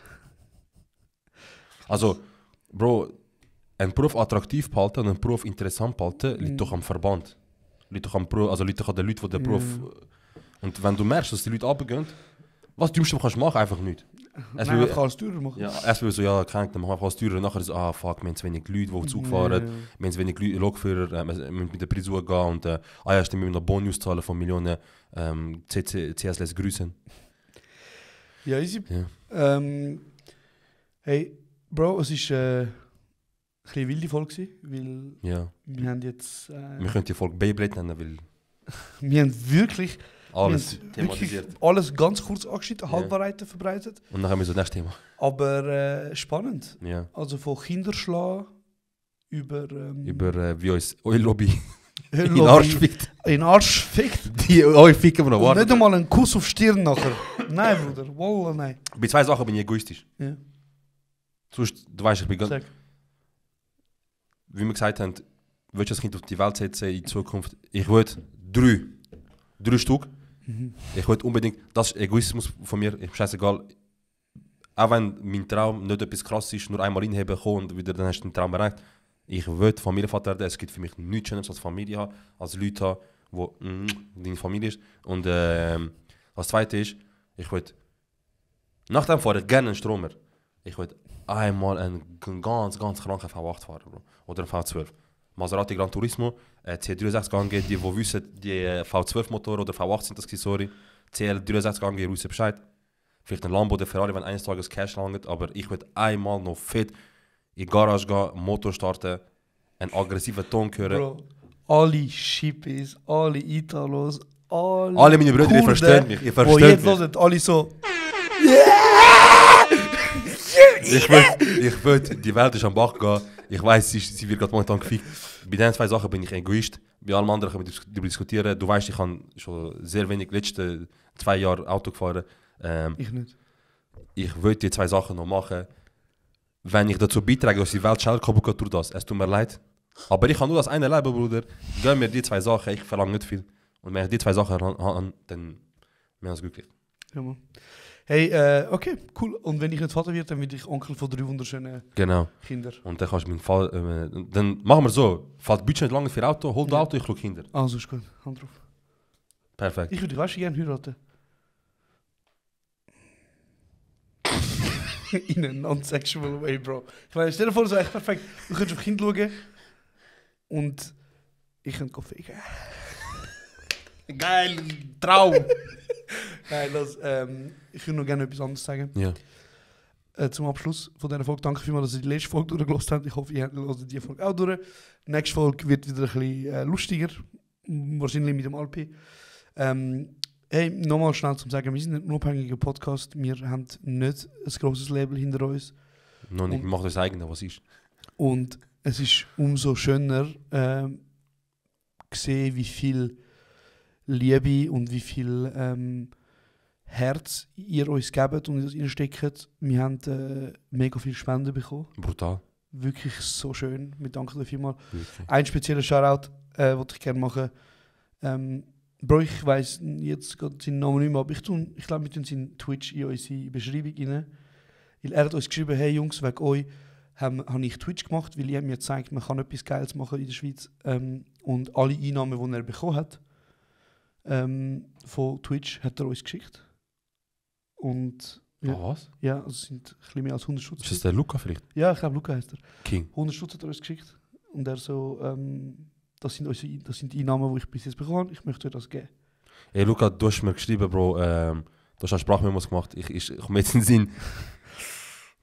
Also, Bro, einen Beruf attraktiv behalten und einen Beruf interessant behalten, liegt doch am Verband. Liegt doch am Beruf, also liegt doch an den Leuten, die den Beruf... Und wenn du merkst, dass die Leute runtergehen, was du kannst machen, einfach nicht. Nein, einfach alles teurer machen. Ja, erst will so, ja, krank, dann machen wir einfach alles teurer. Nachher ist so, fuck, wir haben zu wenig Leute, die Zug fahren, wir haben zu wenig Lokführer, mit der Preis gehen und ja, stimmt, wir müssen noch Bonus zahlen von Millionen CSLs grüßen. Ja, easy. Ja. Hey, Bro, es war eine wilde Folge, weil wir haben jetzt... wir können die Folge Beyblade nennen, weil... wir haben wirklich... Alles thematisiert. Alles ganz kurz angeschnitten, Halbwahrheiten verbreitet. Und dann haben wir so das nächste Thema. Aber spannend. Ja. Also von Kinderschlagen über... wie uns eure Lobby in Arsch fickt. In Arsch fickt? Die euch ficken wir noch warten. Nicht einmal einen Kuss auf Stirn nachher. Nein, Bruder. Wallah, nein. Bei 2 Sachen bin ich egoistisch. Ja. Sonst, du weißt, ich bin ganz... Wie wir gesagt haben, willst du das Kind auf die Welt setzen in Zukunft? Ich will 3 Stück. Ich will unbedingt, das ist Egoismus von mir, ich bin scheißegal. Auch wenn mein Traum nicht etwas krass ist, nur einmal hinheben und wieder dann hast du den Traum erreicht. Ich will Familienvater werden, es gibt für mich nichts Schönes als Familie haben, als Leute haben, wo deine Familie ist. Und das Zweite ist, ich will, nachdem fahre ich gerne einen Stromer. Ich will einmal einen ganz kranken V8 fahren, Bro. Oder einen V12. Maserati Gran Turismo, C63 angehen, die wissen, die V12-Motor oder V8 sind das, sorry. CL63 angehen, Russen Bescheid. Vielleicht ein Lambo oder Ferrari, wenn eines Tages Cash langt, aber ich will einmal noch fit in die Garage gehen, Motor starten, einen aggressiven Ton hören. Bro, alle Schippis, alle Italos, Alle meine Brüder, ihr versteht mich, ihr Wo versteht jetzt mich. hören, alle so... Ich will, die Welt ist am Bach gehen. Ich weiss, sie wird gerade momentan gefickt. Bei diesen 2 Sachen bin ich Egoist. Bei allem anderen können wir darüber diskutieren. Du weißt, ich habe schon sehr wenig letzte 2 Jahre Auto gefahren. Ich nicht. Ich will die 2 Sachen noch machen. Wenn ich dazu beitrage, dass die Welt schnell kaputt geht, durch das. Es tut mir leid. Aber ich kann nur das eine Leben, Bruder. Gönn mir die 2 Sachen. Ich verlange nicht viel. Und wenn ich die 2 Sachen habe, dann bin ich glücklich. Ja, Mann. Hey, okay, cool. Und wenn ich nicht Vater werde, dann werde ich Onkel von 3 wunderschönen Genau. Kindern. Und dann kannst du meinen Fall... dann machen wir so. Falls das Budget nicht lange für Auto, hol das Auto, ich schaue Kinder. Also ist gut, Hand drauf. Perfekt. Ich würde weißt du gerne heiraten. In a non-sexual way, Bro. Ich meine, stell dir vor, so echt perfekt. Du könntest auf Kind schauen und ich könnte fegen. Geil, Traum! Nein, ich würde noch gerne etwas anderes sagen. Ja. Zum Abschluss von dieser Folge. Danke vielmals, dass ihr die letzte Folge durchgelassen habt. Ich hoffe, ihr hört die Folge auch durch. Die nächste Folge wird wieder ein bisschen lustiger. Wahrscheinlich mit dem Alpi. Hey, nochmal schnell zum Sagen, wir sind ein unabhängiger Podcast. Wir haben nicht ein grosses Label hinter uns. Noch nicht, wir machen das eigene, was ist. Und es ist umso schöner, gesehen, wie viel Liebe und wie viel Herz ihr uns gebt und in das steckt. Wir haben mega viele Spenden bekommen. Brutal. Wirklich so schön. Wir danken dir vielmals. Wirklich. Ein spezieller Shoutout wollte ich gerne machen. Bro, ich weiss jetzt gerade seinen Namen nicht mehr, aber ich glaube, wir tun seinen Twitch in unsere Beschreibung rein. Weil er hat uns geschrieben, hey Jungs, wegen euch habe ich Twitch gemacht, weil ihr mir gezeigt, man kann etwas Geiles machen in der Schweiz. Und alle Einnahmen, die er bekommen hat, von Twitch, hat er uns geschickt. Und ja, Was? ja, also es sind ein bisschen mehr als 100 Stutz. Ist das der Luca vielleicht? Ja, ich glaube, Luca heißt er. King. 100 Stutz hat er uns geschickt. Und er so, das sind die Einnahmen, die ich bis jetzt bekommen habe. Ich möchte euch das geben. Ey Luca, du hast mir geschrieben, Bro, du hast eine Sprachmemos gemacht. Ich komme jetzt in den Sinn.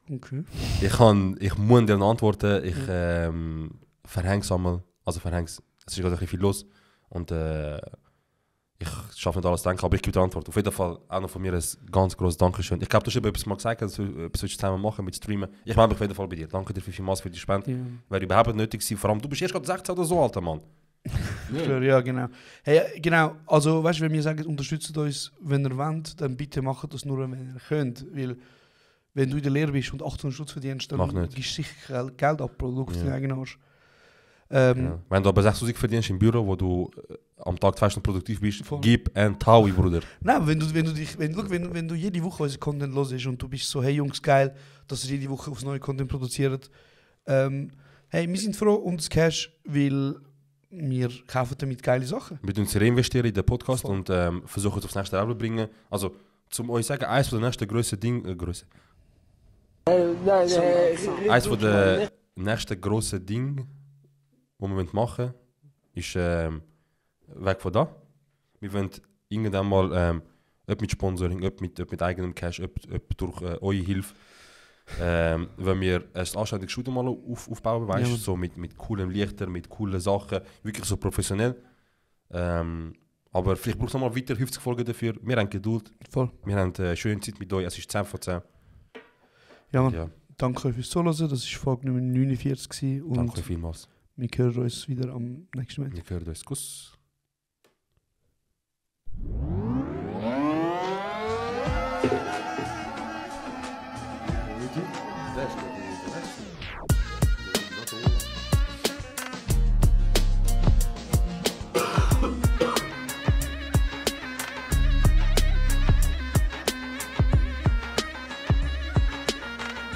Okay. Ich muss dir antworten. Ich verhänge es einmal. Also verhänge es. Es ist gerade ein bisschen viel los. Und ich schaffe nicht alles zu denken, aber ich gebe dir Antwort. Auf jeden Fall auch noch von mir ein ganz grosses Dankeschön. Ich glaube, du hast etwas mal gesagt, dass wir etwas zusammen machen mit Streamen. Ich melde mich auf jeden Fall bei dir. Danke dir vielmals für die Spende. Ja. Wäre überhaupt nicht nötig gewesen. Vor allem, du bist erst gerade 16 oder so, alter Mann. Ja, genau. Hey, genau. Also, weißt du, wenn wir sagen, unterstützt uns, wenn ihr wollt, dann bitte macht das nur, wenn ihr könnt. Weil, wenn du in der Lehre bist und 800 Stutz verdienst, dann gibst du sicher Geld ab, Bro. Du auf deinen eigenen Arsch. Genau. Wenn du aber 6'000 verdienst im Büro, wo du am Tag 2 Stunden produktiv bist, Voll. gib ein Taui, Bruder. Nein, wenn du jede Woche unseren Content hörst und du bist so, hey Jungs, geil, dass ihr jede Woche aufs neue Content produziert. Hey, wir sind froh um das Cash, weil wir kaufen damit geile Sachen. Wir reinvestieren in den Podcast Voll. und versuchen es aufs nächste Level zu bringen. Also, zum euch sagen, eines von der nächsten grössten Dinge, eines von der nächsten grossen Dinge, die wir machen wollen, ist weg von da. Wir wollen irgendwann mal, ob mit Sponsoring, ob mit eigenem Cash, ob durch eure Hilfe, wenn wir ein anständiges Studio mal aufbauen, weißt du, Ja. so mit coolen Lichtern, mit coolen Sachen, wirklich so professionell. Aber vielleicht braucht es noch mal weiter 50 Folgen dafür. Wir haben Geduld, Voll. wir haben eine schöne Zeit mit euch, es ist 10 von 10. Ja, Mann. Ja, Danke euch fürs Zuhören. Das war Folge Nummer 49 gewesen und danke vielmals. wir hören uns wieder am nächsten Mal. Wir hören uns. Kuss.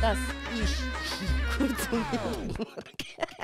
Das ist kurz und